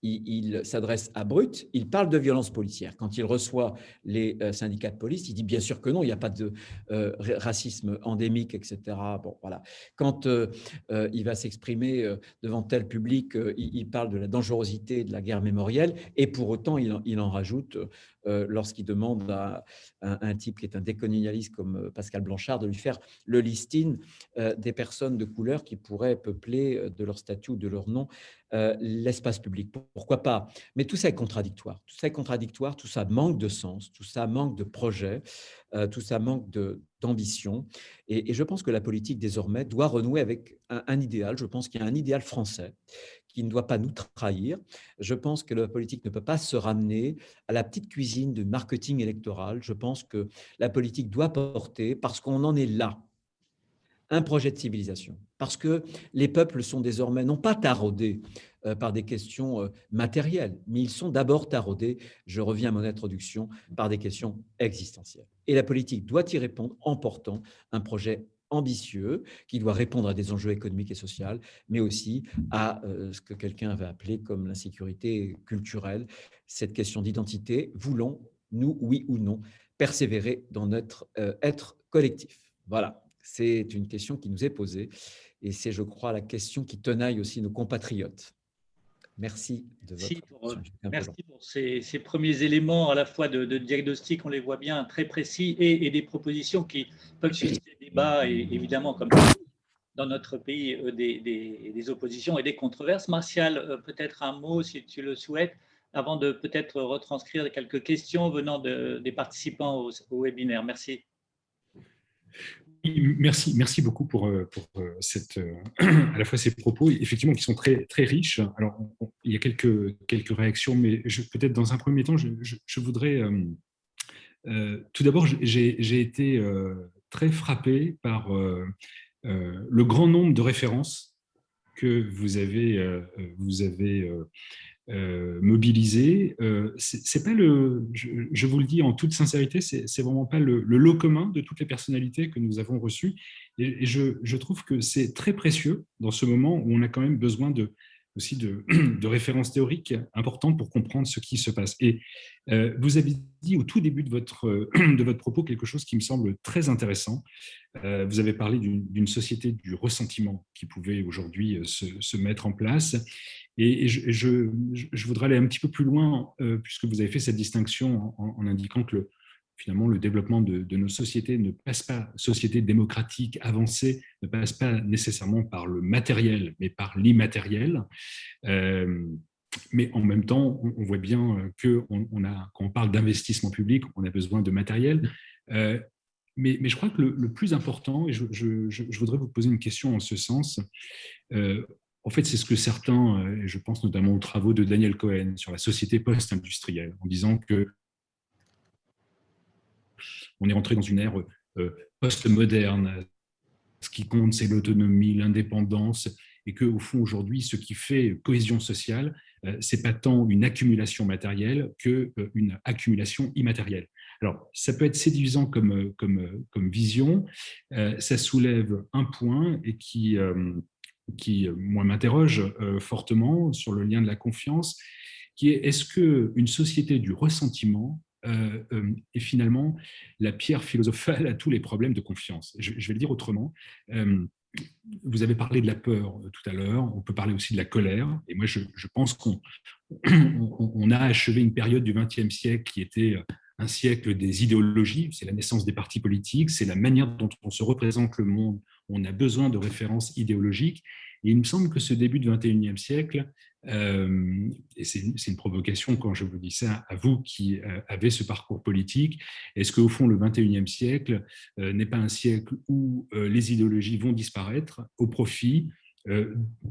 il s'adresse à Brut, il parle de violence policière. Quand il reçoit les syndicats de police, il dit bien sûr que non, il n'y a pas de racisme endémique, etc. Bon, voilà. Quand il va s'exprimer devant tel public, il parle de la dangerosité de la guerre mémorielle, et pour autant, il en rajoute lorsqu'il demande à un type qui est un décolonialiste comme Pascal Blanchard de lui faire le listing des personnes de couleur qui pourraient peupler de leur statut ou de leur nom l'espace public. Pourquoi pas? Mais tout ça est contradictoire. Tout ça est contradictoire, tout ça manque de sens, tout ça manque de projet, tout ça manque d'ambition. Et je pense que la politique, désormais, doit renouer avec un idéal. Je pense qu'il y a un idéal français qui ne doit pas nous trahir. Je pense que la politique ne peut pas se ramener à la petite cuisine du marketing électoral. Je pense que la politique doit porter, parce qu'on en est là, un projet de civilisation. Parce que les peuples sont désormais non pas taraudés par des questions matérielles, mais ils sont d'abord taraudés, je reviens à mon introduction, par des questions existentielles. Et la politique doit y répondre en portant un projet ambitieux qui doit répondre à des enjeux économiques et sociaux, mais aussi à ce que quelqu'un va appeler comme l'insécurité culturelle, cette question d'identité. Voulons-nous, oui ou non, persévérer dans notre être collectif? Voilà. C'est une question qui nous est posée et c'est, je crois, la question qui tenaille aussi nos compatriotes. Merci de votre attention. Merci pour ces premiers éléments à la fois de diagnostic, on les voit bien, très précis, et des propositions qui peuvent susciter des débats et évidemment, comme dans notre pays, des oppositions et des controverses. Martial, peut-être un mot, si tu le souhaites, avant de peut-être retranscrire quelques questions venant des participants au webinaire. Merci. Merci beaucoup pour à la fois ces propos, effectivement, qui sont très, très riches. Alors, il y a quelques réactions, mais peut-être dans un premier temps, je voudrais… tout d'abord, j'ai été très frappé par le grand nombre de références que vous avez mobilisés. C'est pas je vous le dis en toute sincérité, c'est vraiment pas le lot commun de toutes les personnalités que nous avons reçues. Et je trouve que c'est très précieux dans ce moment où on a quand même besoin aussi de références théoriques importantes pour comprendre ce qui se passe. Et vous avez dit au tout début de votre propos quelque chose qui me semble très intéressant. Vous avez parlé d'une société du ressentiment qui pouvait aujourd'hui se mettre en place. Et je voudrais aller un petit peu plus loin, puisque vous avez fait cette distinction en indiquant que finalement, le développement de nos sociétés ne passe pas, sociétés démocratiques avancées, ne passe pas nécessairement par le matériel, mais par l'immatériel. Mais en même temps, on voit bien que quand on parle d'investissement public, on a besoin de matériel. Mais je crois que le plus important, et je voudrais vous poser une question en ce sens, en fait, c'est ce que certains, et je pense notamment aux travaux de Daniel Cohen sur la société post-industrielle, en disant que on est rentré dans une ère post-moderne. Ce qui compte, c'est l'autonomie, l'indépendance, et qu'au fond, aujourd'hui, ce qui fait cohésion sociale, c'est pas tant une accumulation matérielle qu'une accumulation immatérielle. Alors, ça peut être séduisant comme vision. Ça soulève un point et qui moi, m'interroge fortement sur le lien de la confiance, qui est: est-ce qu'une société du ressentiment est finalement la pierre philosophale à tous les problèmes de confiance? Je vais le dire autrement. Vous avez parlé de la peur tout à l'heure, on peut parler aussi de la colère, et moi je pense qu'on a achevé une période du XXe siècle qui était un siècle des idéologies. C'est la naissance des partis politiques, c'est la manière dont on se représente le monde. On a besoin de références idéologiques. Et il me semble que ce début du XXIe siècle, et c'est une provocation quand je vous dis ça à vous qui avez ce parcours politique, est-ce qu'au fond le XXIe siècle n'est pas un siècle où les idéologies vont disparaître au profit,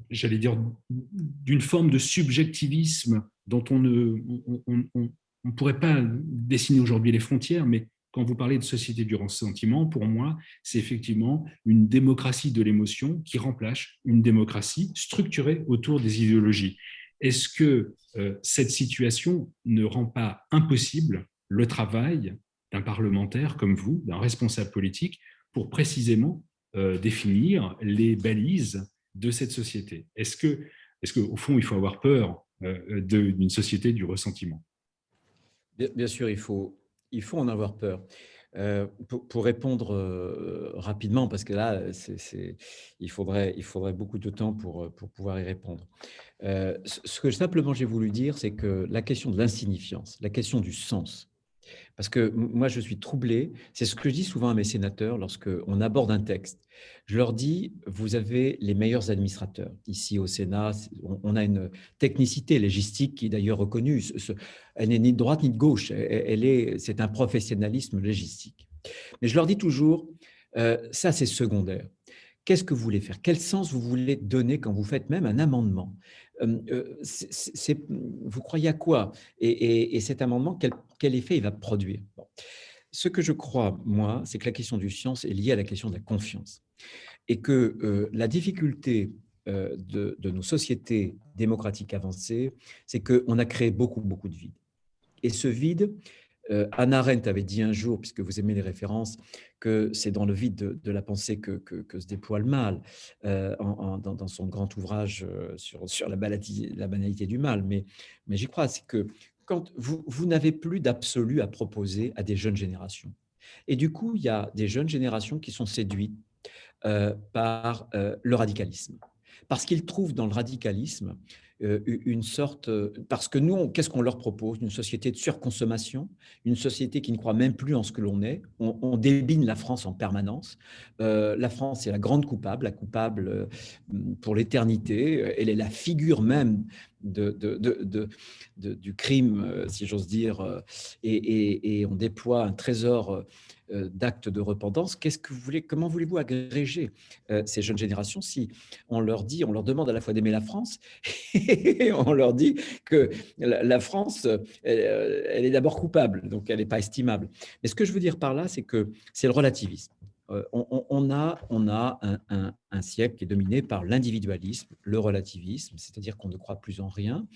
j'allais dire, d'une forme de subjectivisme dont on ne pourrait pas dessiner aujourd'hui les frontières, mais quand vous parlez de société du ressentiment, pour moi, c'est effectivement une démocratie de l'émotion qui remplace une démocratie structurée autour des idéologies. Est-ce que cette situation ne rend pas impossible le travail d'un parlementaire comme vous, d'un responsable politique, pour précisément définir les balises de cette société? Est-ce qu'au fond, il faut avoir peur d'une société du ressentiment? Bien sûr, il faut en avoir peur. Pour répondre rapidement, parce que là, il faudrait beaucoup de temps pour pouvoir y répondre. Ce que simplement j'ai voulu dire, c'est que la question de l'insignifiance, la question du sens, parce que moi, je suis troublé. C'est ce que je dis souvent à mes sénateurs lorsqu'on aborde un texte. Je leur dis, vous avez les meilleurs administrateurs. Ici, au Sénat, on a une technicité légistique qui est d'ailleurs reconnue. Elle n'est ni de droite ni de gauche. C'est un professionnalisme légistique. Mais je leur dis toujours, ça, c'est secondaire. Qu'est-ce que vous voulez faire? Quel sens vous voulez donner quand vous faites même un amendement? Vous croyez à quoi? Et cet amendement, quel effet il va produire? Bon. Ce que je crois, moi, c'est que la question du sens est liée à la question de la confiance. Et que la difficulté de nos sociétés démocratiques avancées, c'est qu'on a créé beaucoup, beaucoup de vide. Et ce vide, Hannah Arendt avait dit un jour, puisque vous aimez les références, que c'est dans le vide de la pensée que se déploie le mal, dans son grand ouvrage sur la banalité du mal. Mais j'y crois, c'est que quand vous n'avez plus d'absolu à proposer à des jeunes générations. Et du coup, il y a des jeunes générations qui sont séduites par le radicalisme. Parce qu'ils trouvent dans le radicalisme une sorte... Parce que nous, qu'est-ce qu'on leur propose? Une société de surconsommation, une société qui ne croit même plus en ce que l'on est. On débine la France en permanence. La France est la grande coupable, la coupable pour l'éternité. Elle est la figure même du crime, si j'ose dire, et on déploie un trésor d'actes de repentance. Comment voulez-vous agréger ces jeunes générations si on leur demande à la fois d'aimer la France et on leur dit que la France, elle est d'abord coupable, donc elle n'est pas estimable. Mais ce que je veux dire par là, c'est que c'est le relativisme. On a un siècle qui est dominé par l'individualisme, le relativisme, c'est-à-dire qu'on ne croit plus en rien.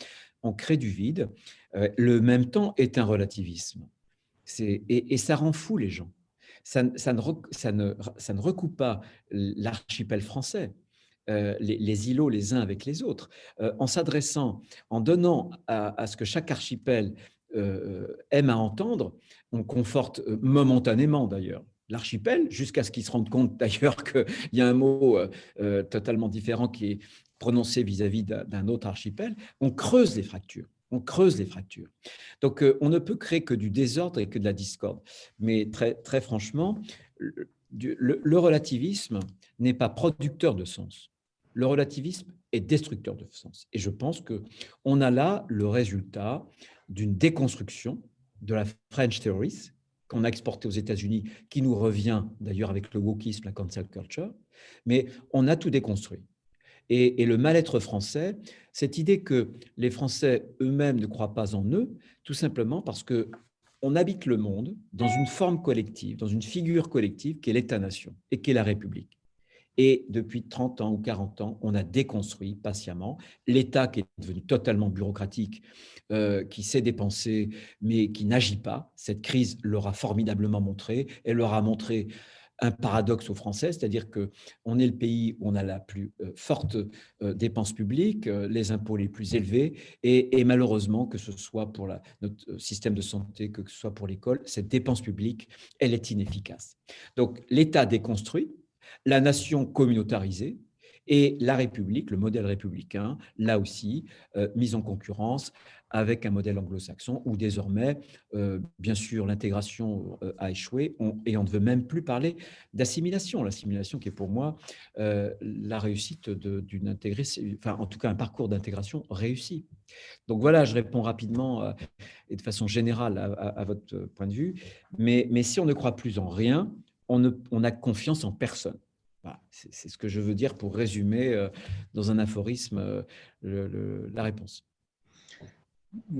on crée du vide. Le même temps est un relativisme. Et ça rend fou les gens. Ça ne recoupe pas l'archipel français, les îlots les uns avec les autres. En s'adressant, en donnant à ce que chaque archipel aime à entendre, on conforte momentanément d'ailleurs l'archipel, jusqu'à ce qu'ils se rendent compte d'ailleurs qu'il y a un mot totalement différent qui est prononcé vis-à-vis d'un autre archipel. On creuse les fractures. On creuse les fractures. Donc, on ne peut créer que du désordre et que de la discorde. Mais très, très franchement, le relativisme n'est pas producteur de sens. Le relativisme est destructeur de sens. Et je pense qu'on a là le résultat d'une déconstruction de la French Theory qu'on a exportée aux États-Unis, qui nous revient d'ailleurs avec le wokisme, la cancel culture, mais on a tout déconstruit. Et le mal-être français, cette idée que les Français eux-mêmes ne croient pas en eux, tout simplement parce qu'on habite le monde dans une forme collective, dans une figure collective qui est l'État-nation et qui est la République. Et depuis 30 ans ou 40 ans, on a déconstruit patiemment l'État qui est devenu totalement bureaucratique, qui sait dépenser, mais qui n'agit pas. Cette crise l'aura formidablement montré. Elle leur a montré un paradoxe aux Français, c'est-à-dire qu'on est le pays où on a la plus forte dépense publique, les impôts les plus élevés, et malheureusement, que ce soit pour notre système de santé, que ce soit pour l'école, cette dépense publique, elle est inefficace. Donc, l'État déconstruit, la nation communautarisée et la République, le modèle républicain, là aussi, mise en concurrence avec un modèle anglo-saxon où désormais, bien sûr, l'intégration a échoué et on ne veut même plus parler d'assimilation. L'assimilation qui est pour moi la réussite d'une intégration, enfin en tout cas un parcours d'intégration réussi. Donc voilà, je réponds rapidement et de façon générale à votre point de vue, mais si on ne croit plus en rien, on n'a confiance en personne. Voilà, c'est ce que je veux dire pour résumer dans un aphorisme la réponse.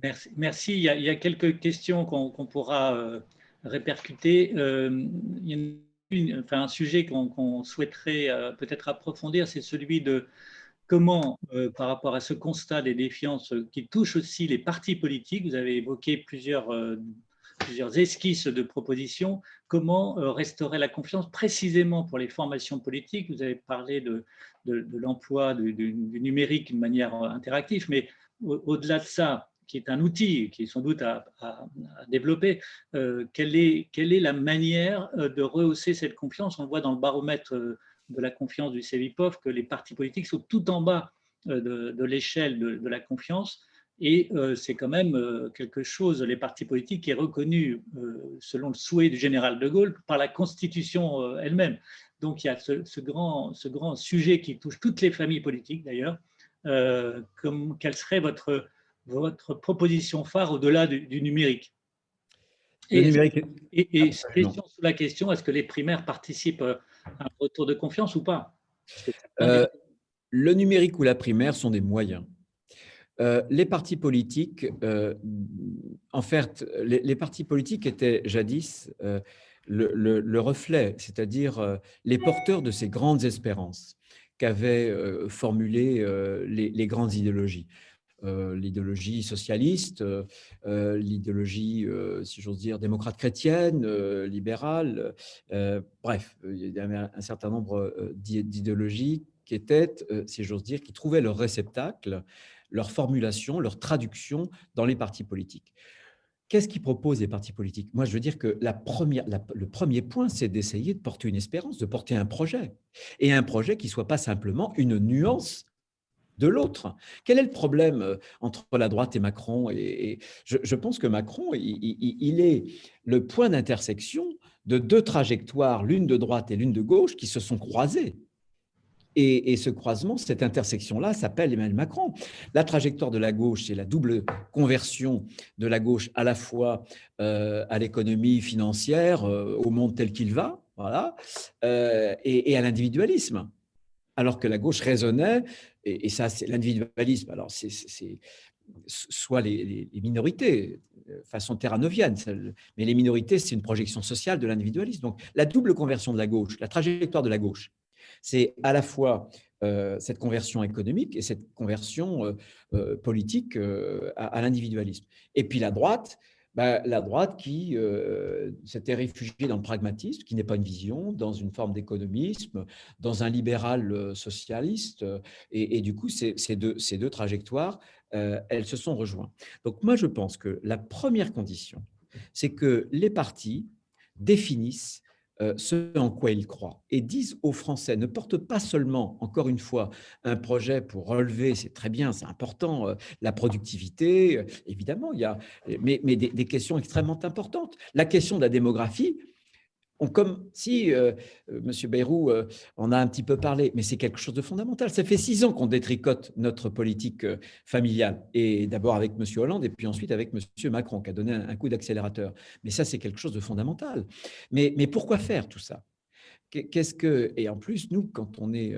Merci. Merci. Il y a quelques questions qu'on pourra répercuter. Il y a un sujet qu'on souhaiterait peut-être approfondir, c'est celui de comment, par rapport à ce constat des défiances qui touche aussi les partis politiques, vous avez évoqué plusieurs esquisses de propositions, comment restaurer la confiance précisément pour les formations politiques. Vous avez parlé de l'emploi du numérique d'une manière interactive, mais au-delà de ça, qui est un outil qui est sans doute à développer, quelle est la manière de rehausser cette confiance? On voit dans le baromètre de la confiance du CEVIPOF que les partis politiques sont tout en bas de l'échelle de la confiance. Et c'est quand même quelque chose, les partis politiques, qui est reconnu, selon le souhait du général de Gaulle, par la Constitution elle-même. Donc il y a ce grand sujet qui touche toutes les familles politiques d'ailleurs. Quelle serait votre proposition phare au-delà du numérique? Et question sous la question, est-ce que les primaires participent à un retour de confiance ou pas? Le numérique ou la primaire sont des moyens. Les partis politiques, en fait, les partis politiques étaient jadis le reflet, c'est-à-dire les porteurs de ces grandes espérances qu'avaient formulées les grandes idéologies. L'idéologie socialiste, l'idéologie, si j'ose dire, démocrate chrétienne, libérale. Bref, il y avait un certain nombre d'idéologies qui étaient, si j'ose dire, qui trouvaient leur réceptacle, leur formulation, leur traduction dans les partis politiques. Qu'est-ce qu'ils proposent les partis politiques? Moi, je veux dire que le premier point, c'est d'essayer de porter une espérance, de porter un projet. Et un projet qui ne soit pas simplement une nuance de l'autre. Quel est le problème entre la droite et Macron? Et je pense que Macron, il est le point d'intersection de deux trajectoires, l'une de droite et l'une de gauche, qui se sont croisées. Et ce croisement, cette intersection-là, s'appelle Emmanuel Macron. La trajectoire de la gauche, c'est la double conversion de la gauche à la fois à l'économie financière, au monde tel qu'il va, voilà, et à l'individualisme. Alors que la gauche raisonnait, et ça, c'est l'individualisme. Alors, c'est soit les minorités, façon terranovienne, mais les minorités, c'est une projection sociale de l'individualisme. Donc, la double conversion de la gauche, la trajectoire de la gauche, c'est à la fois cette conversion économique et cette conversion politique à l'individualisme. Et puis la droite qui s'était réfugiée dans le pragmatisme, qui n'est pas une vision, dans une forme d'économisme, dans un libéral socialiste. Et du coup, ces deux trajectoires, elles se sont rejointes. Donc moi, je pense que la première condition, c'est que les partis définissent ce en quoi ils croient et disent aux Français, ne portent pas seulement, encore une fois, un projet pour relever, c'est très bien, c'est important, la productivité, évidemment, il y a, mais des questions extrêmement importantes. La question de la démographie, comme si M. Bayrou en a un petit peu parlé, mais c'est quelque chose de fondamental. Ça fait 6 ans qu'on détricote notre politique familiale, et d'abord avec M. Hollande, et puis ensuite avec M. Macron, qui a donné un coup d'accélérateur. Mais ça, c'est quelque chose de fondamental. Mais pourquoi faire tout ça ? Et en plus, nous, quand on est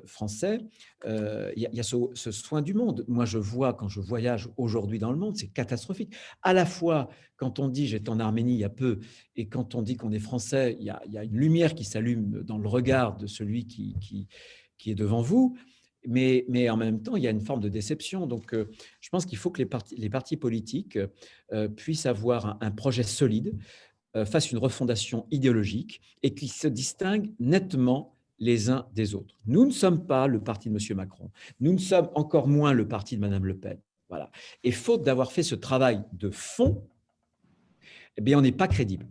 français, il y a ce soin du monde. Moi, je vois, quand je voyage aujourd'hui dans le monde, c'est catastrophique. À la fois, quand on dit, j'étais en Arménie il y a peu, et quand on dit qu'on est français, il y a une lumière qui s'allume dans le regard de celui qui est devant vous. Mais en même temps, il y a une forme de déception. Donc, je pense qu'il faut que les partis politiques puissent avoir un projet solide, fassent une refondation idéologique et qui se distinguent nettement les uns des autres. Nous ne sommes pas le parti de M. Macron. Nous ne sommes encore moins le parti de Mme Le Pen. Voilà. Et faute d'avoir fait ce travail de fond, eh bien, on n'est pas crédible.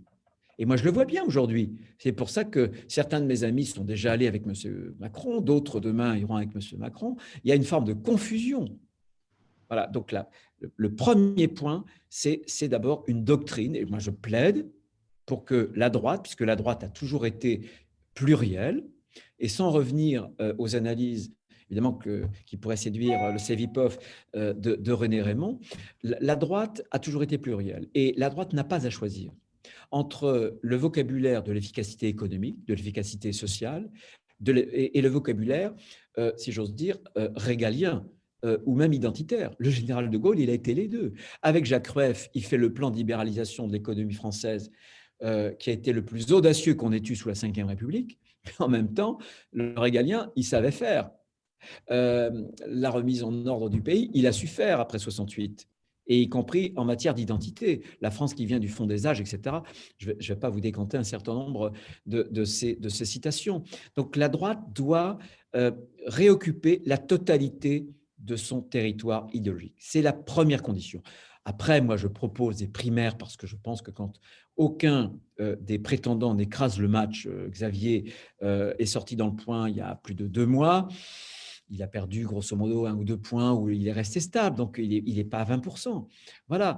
Et moi, je le vois bien aujourd'hui. C'est pour ça que certains de mes amis sont déjà allés avec M. Macron, d'autres demain iront avec M. Macron. Il y a une forme de confusion. Voilà. Donc là, le premier point, c'est d'abord une doctrine. Et moi, je plaide pour que la droite, puisque la droite a toujours été plurielle, et sans revenir aux analyses, évidemment, qui pourraient séduire le Cevipof de René Raymond, la droite a toujours été plurielle. Et la droite n'a pas à choisir entre le vocabulaire de l'efficacité économique, de l'efficacité sociale, et le vocabulaire, si j'ose dire, régalien, ou même identitaire. Le général de Gaulle, il a été les deux. Avec Jacques Rueff, il fait le plan de libéralisation de l'économie française, qui a été le plus audacieux qu'on ait eu sous la Ve République. Mais en même temps, le régalien, il savait faire. La remise en ordre du pays, il a su faire après 68, et y compris en matière d'identité. La France qui vient du fond des âges, etc. Je ne vais pas vous décanter un certain nombre de ces citations. Donc la droite doit réoccuper la totalité de son territoire idéologique. C'est la première condition. Après, moi, je propose des primaires parce que je pense que quand aucun des prétendants n'écrase le match, Xavier est sorti dans le point il y a plus de 2 mois. Il a perdu grosso modo 1 ou 2 points où il est resté stable, donc il n'est pas à 20%. Voilà.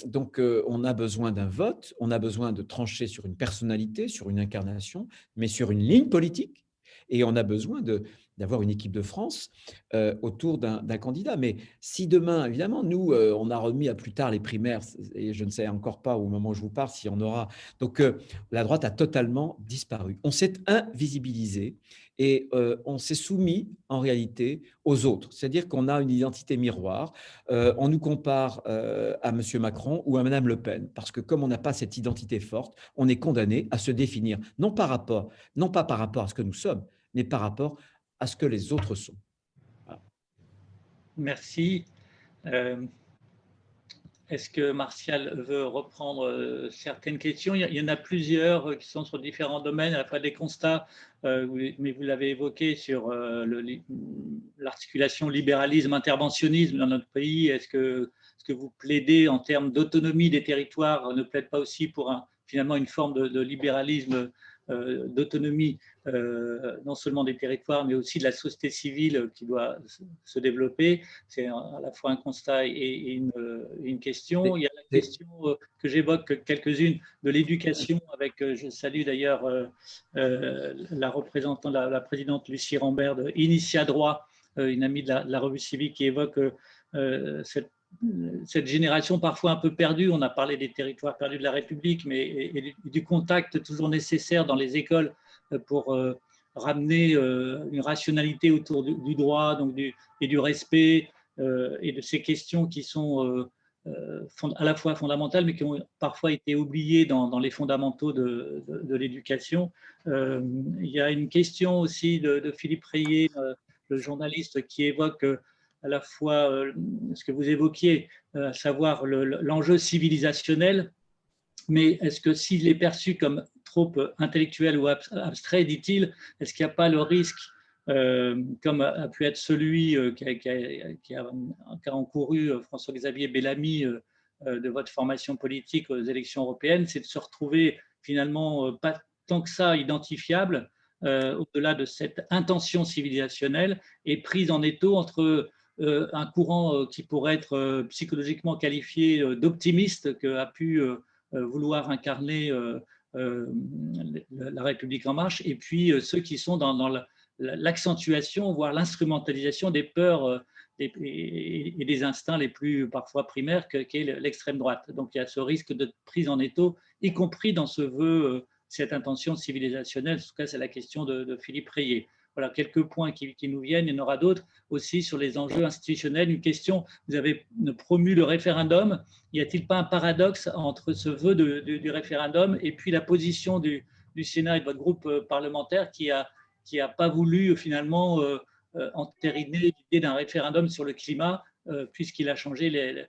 Donc on a besoin d'un vote, on a besoin de trancher sur une personnalité, sur une incarnation, mais sur une ligne politique. Et on a besoin d'avoir une équipe de France autour d'un candidat. Mais si demain, évidemment, nous, on a remis à plus tard les primaires, et je ne sais encore pas au moment où je vous parle s'il y en aura. Donc, la droite a totalement disparu. On s'est invisibilisé et on s'est soumis, en réalité, aux autres. C'est-à-dire qu'on a une identité miroir. On nous compare à M. Macron ou à Mme Le Pen, parce que comme on n'a pas cette identité forte, on est condamné à se définir, non pas par rapport à ce que nous sommes, mais par rapport à ce que les autres sont. Voilà. Merci. Est-ce que Martial veut reprendre certaines questions? Il y en a plusieurs qui sont sur différents domaines, à la fois des constats, mais vous l'avez évoqué, sur l'articulation libéralisme-interventionnisme dans notre pays. Est-ce que vous plaidez en termes d'autonomie des territoires ne plaide pas aussi pour finalement une forme de libéralisme, d'autonomie, non seulement des territoires, mais aussi de la société civile qui doit se développer? C'est à la fois un constat et une question. Il y a la question que j'évoque quelques-unes de l'éducation, avec, je salue d'ailleurs la représentante, la présidente Lucie Rambert de Initia Droit, une amie de la revue civique, qui évoque cette génération parfois un peu perdue. On a parlé des territoires perdus de la République, mais et du contact toujours nécessaire dans les écoles pour ramener une rationalité autour du droit, donc et du respect, et de ces questions qui sont à la fois fondamentales, mais qui ont parfois été oubliées dans les fondamentaux de l'éducation. Il y a une question aussi de Philippe Rayet, le journaliste, qui évoque à la fois ce que vous évoquiez, à savoir l'enjeu civilisationnel, mais est-ce que s'il est perçu comme trop intellectuel ou abstrait, dit-il, est-ce qu'il n'y a pas le risque, comme a pu être celui qui a encouru François-Xavier Bellamy de votre formation politique aux élections européennes, c'est de se retrouver finalement pas tant que ça identifiable au-delà de cette intention civilisationnelle et prise en étau entre un courant qui pourrait être psychologiquement qualifié d'optimiste qu'a pu vouloir incarner la République en marche, et puis ceux qui sont dans l'accentuation, voire l'instrumentalisation des peurs et des instincts les plus parfois primaires qu'est l'extrême droite. Donc il y a ce risque de prise en étau, y compris dans ce vœu, cette intention civilisationnelle. En tout cas, c'est la question de Philippe Rayet. Voilà quelques points qui nous viennent. Il y en aura d'autres aussi sur les enjeux institutionnels. Une question, vous avez promu le référendum. Y a-t-il pas un paradoxe entre ce vœu du référendum et puis la position du Sénat et de votre groupe parlementaire qui a pas voulu finalement entériner l'idée d'un référendum sur le climat, puisqu'il a changé,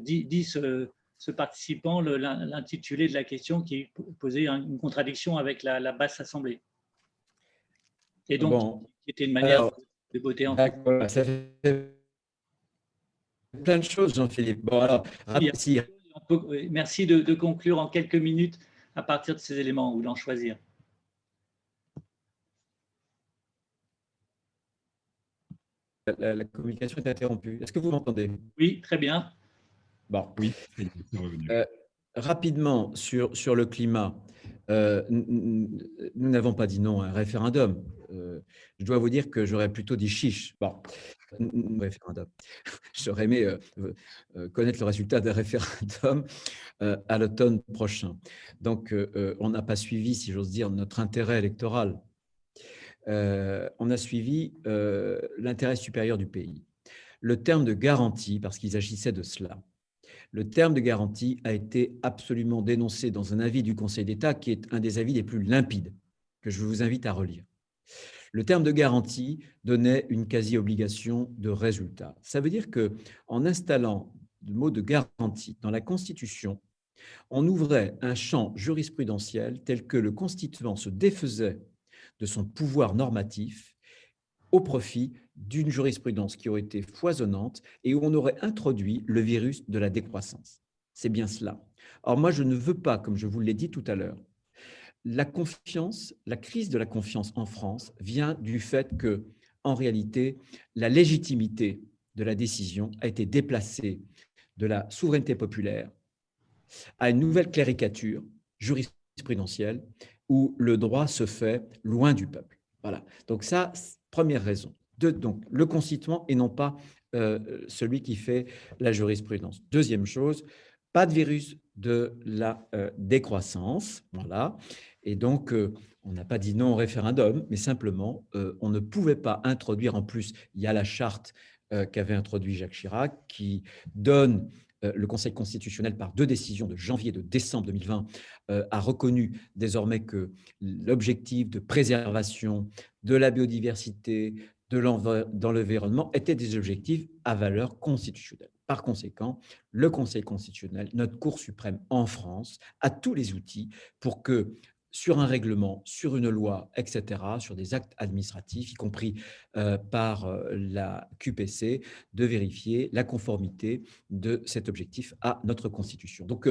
dit ce participant, l'intitulé de la question, qui posait une contradiction avec la basse assemblée. Et donc, Bon, qui était une manière de voter en voilà, ça fait plein de choses, Jean-Philippe. Bon, alors, merci de conclure en quelques minutes à partir de ces éléments ou d'en choisir. La communication est interrompue. Est-ce que vous m'entendez? Oui, très bien. Bon. Oui. Rapidement, sur le climat, nous n'avons pas dit non à un référendum. Je dois vous dire que j'aurais plutôt dit chiche. Bon, référendum. J'aurais aimé connaître le résultat d'un référendum à l'automne prochain. Donc, on n'a pas suivi, si j'ose dire, notre intérêt électoral. On a suivi l'intérêt supérieur du pays. Le terme de garantie, parce qu'il s'agissait de cela, le terme de garantie a été absolument dénoncé dans un avis du Conseil d'État qui est un des avis les plus limpides, que je vous invite à relire. Le terme de garantie donnait une quasi-obligation de résultat. Ça veut dire qu'en installant le mot de garantie dans la Constitution, on ouvrait un champ jurisprudentiel tel que le constituant se défaisait de son pouvoir normatif au profit d'une jurisprudence qui aurait été foisonnante et où on aurait introduit le virus de la décroissance. C'est bien cela. Or, moi, je ne veux pas, comme je vous l'ai dit tout à l'heure, la crise de la confiance en France vient du fait que, en réalité, la légitimité de la décision a été déplacée de la souveraineté populaire à une nouvelle caricature jurisprudentielle où le droit se fait loin du peuple. Voilà. Donc ça, première raison. Donc, le constituant et non pas celui qui fait la jurisprudence. Deuxième chose, pas de virus de la décroissance. Voilà. Et donc, on n'a pas dit non au référendum, mais simplement, on ne pouvait pas introduire, en plus, il y a la charte qu'avait introduit Jacques Chirac, qui donne le Conseil constitutionnel, par 2 décisions de janvier et de décembre 2020, a reconnu désormais que l'objectif de préservation de la biodiversité, de l'environnement étaient des objectifs à valeur constitutionnelle. Par conséquent, le Conseil constitutionnel, notre Cour suprême en France, a tous les outils pour que, sur un règlement, sur une loi, etc., sur des actes administratifs, y compris par la QPC, de vérifier la conformité de cet objectif à notre Constitution. Donc,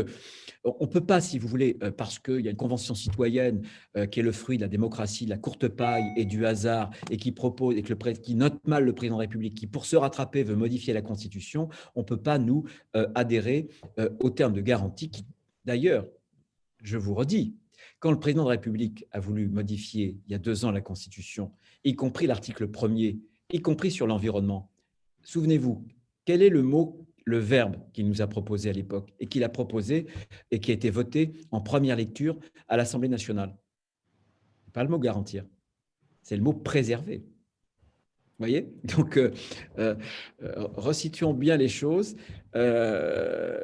on ne peut pas, si vous voulez, parce qu'il y a une convention citoyenne qui est le fruit de la démocratie, de la courte paille et du hasard, et qui propose, et qui note mal le président de la République, qui, pour se rattraper, veut modifier la Constitution, on ne peut pas, nous, adhérer au terme de garantie qui, d'ailleurs, je vous redis, quand le président de la République a voulu modifier, il y a 2 ans, la Constitution, y compris l'article 1er, y compris sur l'environnement, souvenez-vous, quel est le verbe qu'il nous a proposé à l'époque et qu'il a proposé et qui a été voté en première lecture à l'Assemblée nationale? Pas le mot garantir, c'est le mot préserver. Vous voyez? Donc, resituons bien les choses. Le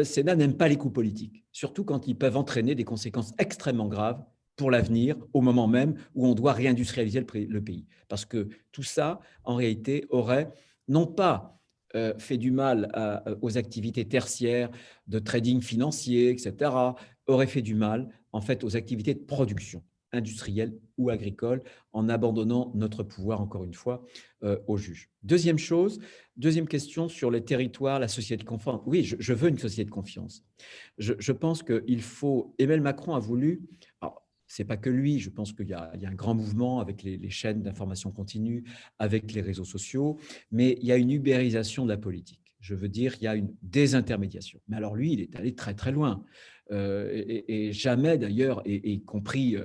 Sénat n'aime pas les coups politiques, surtout quand ils peuvent entraîner des conséquences extrêmement graves pour l'avenir, au moment même où on doit réindustrialiser le pays. Parce que tout ça, en réalité, aurait non pas fait du mal aux activités tertiaires de trading financier, etc., aurait fait du mal, en fait, aux activités de production industrielle ou agricole, en abandonnant notre pouvoir, encore une fois, aux juges. Deuxième question sur les territoires, la société de confiance. Oui, je veux une société de confiance. Je pense qu'il faut… Emmanuel Macron a voulu… Ce n'est pas que lui, je pense qu'il y a un grand mouvement avec les chaînes d'information continue, avec les réseaux sociaux, mais il y a une ubérisation de la politique. Je veux dire, il y a une désintermédiation. Mais alors lui, il est allé très très loin. Et jamais d'ailleurs, et y compris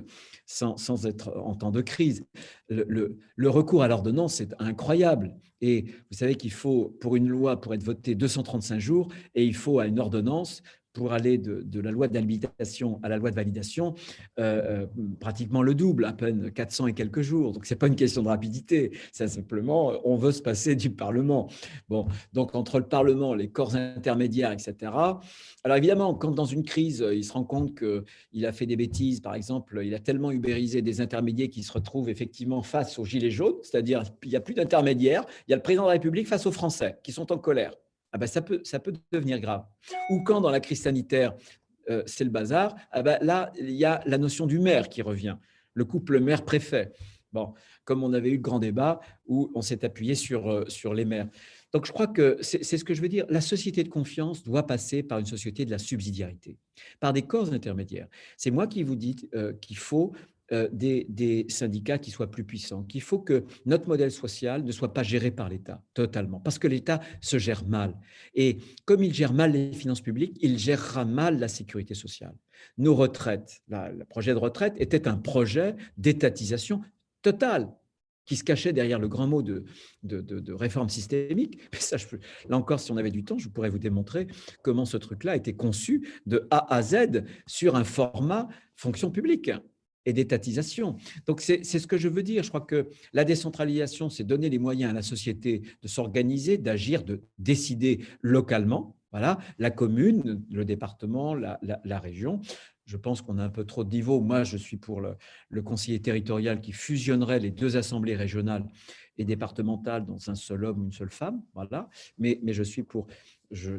sans être en temps de crise, le recours à l'ordonnance, c'est incroyable. Et vous savez qu'il faut, pour une loi, pour être votée, 235 jours, et il faut à une ordonnance, pour aller de la loi d'habilitation à la loi de validation, pratiquement le double, à peine 400 et quelques jours. Donc, ce n'est pas une question de rapidité, c'est simplement, on veut se passer du Parlement. Bon, donc, entre le Parlement, les corps intermédiaires, etc. Alors, évidemment, quand dans une crise, il se rend compte qu'il a fait des bêtises, par exemple, il a tellement ubérisé des intermédiaires qu'il se retrouve effectivement face aux gilets jaunes, c'est-à-dire il n'y a plus d'intermédiaires, il y a le président de la République face aux Français qui sont en colère. Ah ben, ça peut devenir grave. Ou quand dans la crise sanitaire, c'est le bazar, ah ben là, il y a la notion du maire qui revient, le couple maire-préfet. Bon, comme on avait eu le grand débat où on s'est appuyé sur les maires. Donc, je crois que c'est ce que je veux dire. La société de confiance doit passer par une société de la subsidiarité, par des corps intermédiaires. C'est moi qui vous dis qu'il faut des syndicats qui soient plus puissants, qu'il faut que notre modèle social ne soit pas géré par l'État totalement, parce que l'État se gère mal. Et comme il gère mal les finances publiques, il gérera mal la sécurité sociale. Nos retraites, le projet de retraite était un projet d'étatisation totale qui se cachait derrière le grand mot de réforme systémique. Mais ça, là encore, si on avait du temps, je pourrais vous démontrer comment ce truc-là a été conçu de A à Z sur un format fonction publique et d'étatisation. Donc, c'est ce que je veux dire. Je crois que la décentralisation, c'est donner les moyens à la société de s'organiser, d'agir, de décider localement. Voilà, la commune, le département, la région. Je pense qu'on a un peu trop de niveaux. Moi, je suis pour le conseiller territorial qui fusionnerait les deux assemblées régionales et départementales dans un seul homme, une seule femme. Voilà. Mais je suis pour…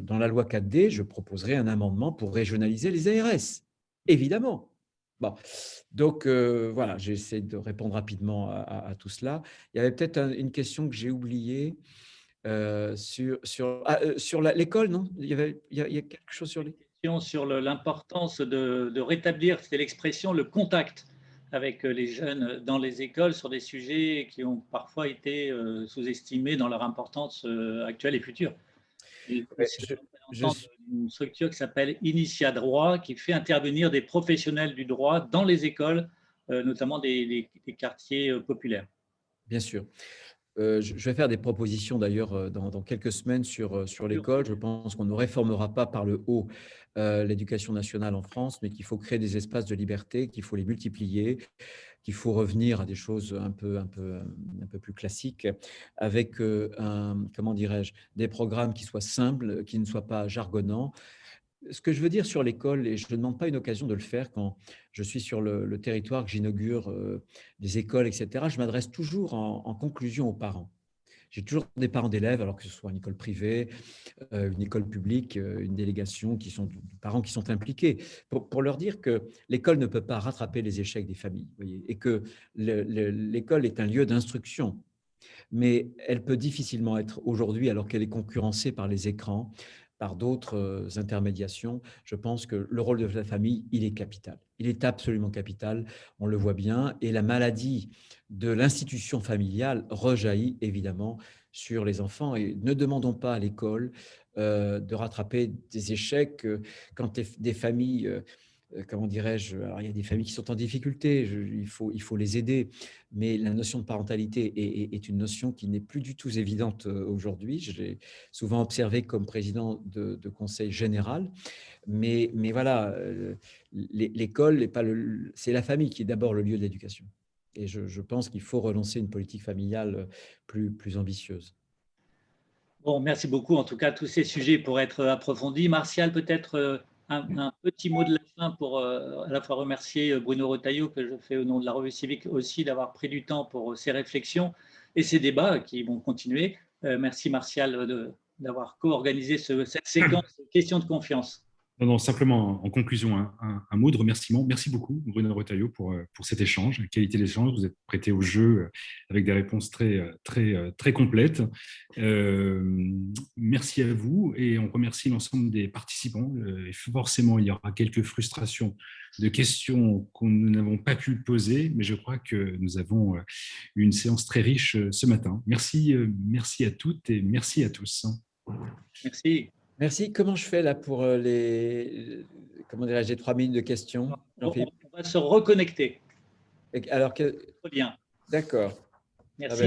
dans la loi 4D, je proposerai un amendement pour régionaliser les ARS. Évidemment. Bon, donc voilà, j'essaie de répondre rapidement à tout cela. Il y avait peut-être une question que j'ai oubliée sur l'école, non? Il y a quelque chose sur les… Sur l'importance de rétablir, c'est l'expression, le contact avec les jeunes dans les écoles sur des sujets qui ont parfois été sous-estimés dans leur importance actuelle et future. Et je suis une structure qui s'appelle Initia Droit, qui fait intervenir des professionnels du droit dans les écoles, notamment des quartiers populaires. Bien sûr. Je vais faire des propositions d'ailleurs dans quelques semaines sur l'école. Je pense qu'on ne réformera pas par le haut l'éducation nationale en France, mais qu'il faut créer des espaces de liberté, qu'il faut les multiplier, qu'il faut revenir à des choses un peu plus classiques avec, comment dirais-je, des programmes qui soient simples, qui ne soient pas jargonnants. Ce que je veux dire sur l'école, et je ne demande pas une occasion de le faire quand je suis sur le territoire, que j'inaugure des écoles, etc., je m'adresse toujours en conclusion aux parents. J'ai toujours des parents d'élèves, alors que ce soit une école privée, une école publique, une délégation, qui sont des parents qui sont impliqués, pour leur dire que l'école ne peut pas rattraper les échecs des familles, voyez, et que l'école est un lieu d'instruction. Mais elle peut difficilement être aujourd'hui, alors qu'elle est concurrencée par les écrans, par d'autres intermédiations. Je pense que le rôle de la famille, il est capital. Il est absolument capital, on le voit bien. Et la maladie de l'institution familiale rejaillit évidemment sur les enfants. Et ne demandons pas à l'école de rattraper des échecs quand des familles… comment dirais-je, alors il y a des familles qui sont en difficulté, il faut les aider, mais la notion de parentalité est une notion qui n'est plus du tout évidente aujourd'hui. Je l'ai souvent observé comme président de conseil général, mais voilà, l'école n'est pas c'est la famille qui est d'abord le lieu de l'éducation. Et je pense qu'il faut relancer une politique familiale plus ambitieuse. Bon, merci beaucoup. En tout cas, tous ces sujets pourraient être approfondis. Martial, peut-être un petit mot de la fin pour à la fois remercier Bruno Retailleau, que je fais au nom de la Revue Civique aussi, d'avoir pris du temps pour ces réflexions et ces débats qui vont continuer. Merci Martial d'avoir co-organisé cette séquence de questions de confiance. Non, simplement en conclusion, un mot de remerciement. Merci beaucoup, Bruno Retailleau, pour cet échange, la qualité de l'échange. Vous êtes prêté au jeu avec des réponses très complètes. Merci à vous et on remercie l'ensemble des participants. Forcément, il y aura quelques frustrations de questions que nous n'avons pas pu poser, mais je crois que nous avons eu une séance très riche ce matin. Merci à toutes et merci à tous. Merci. Merci. Comment je fais là pour les 3 minutes de questions? On va se reconnecter. Alors, Très bien. d'accord. Merci.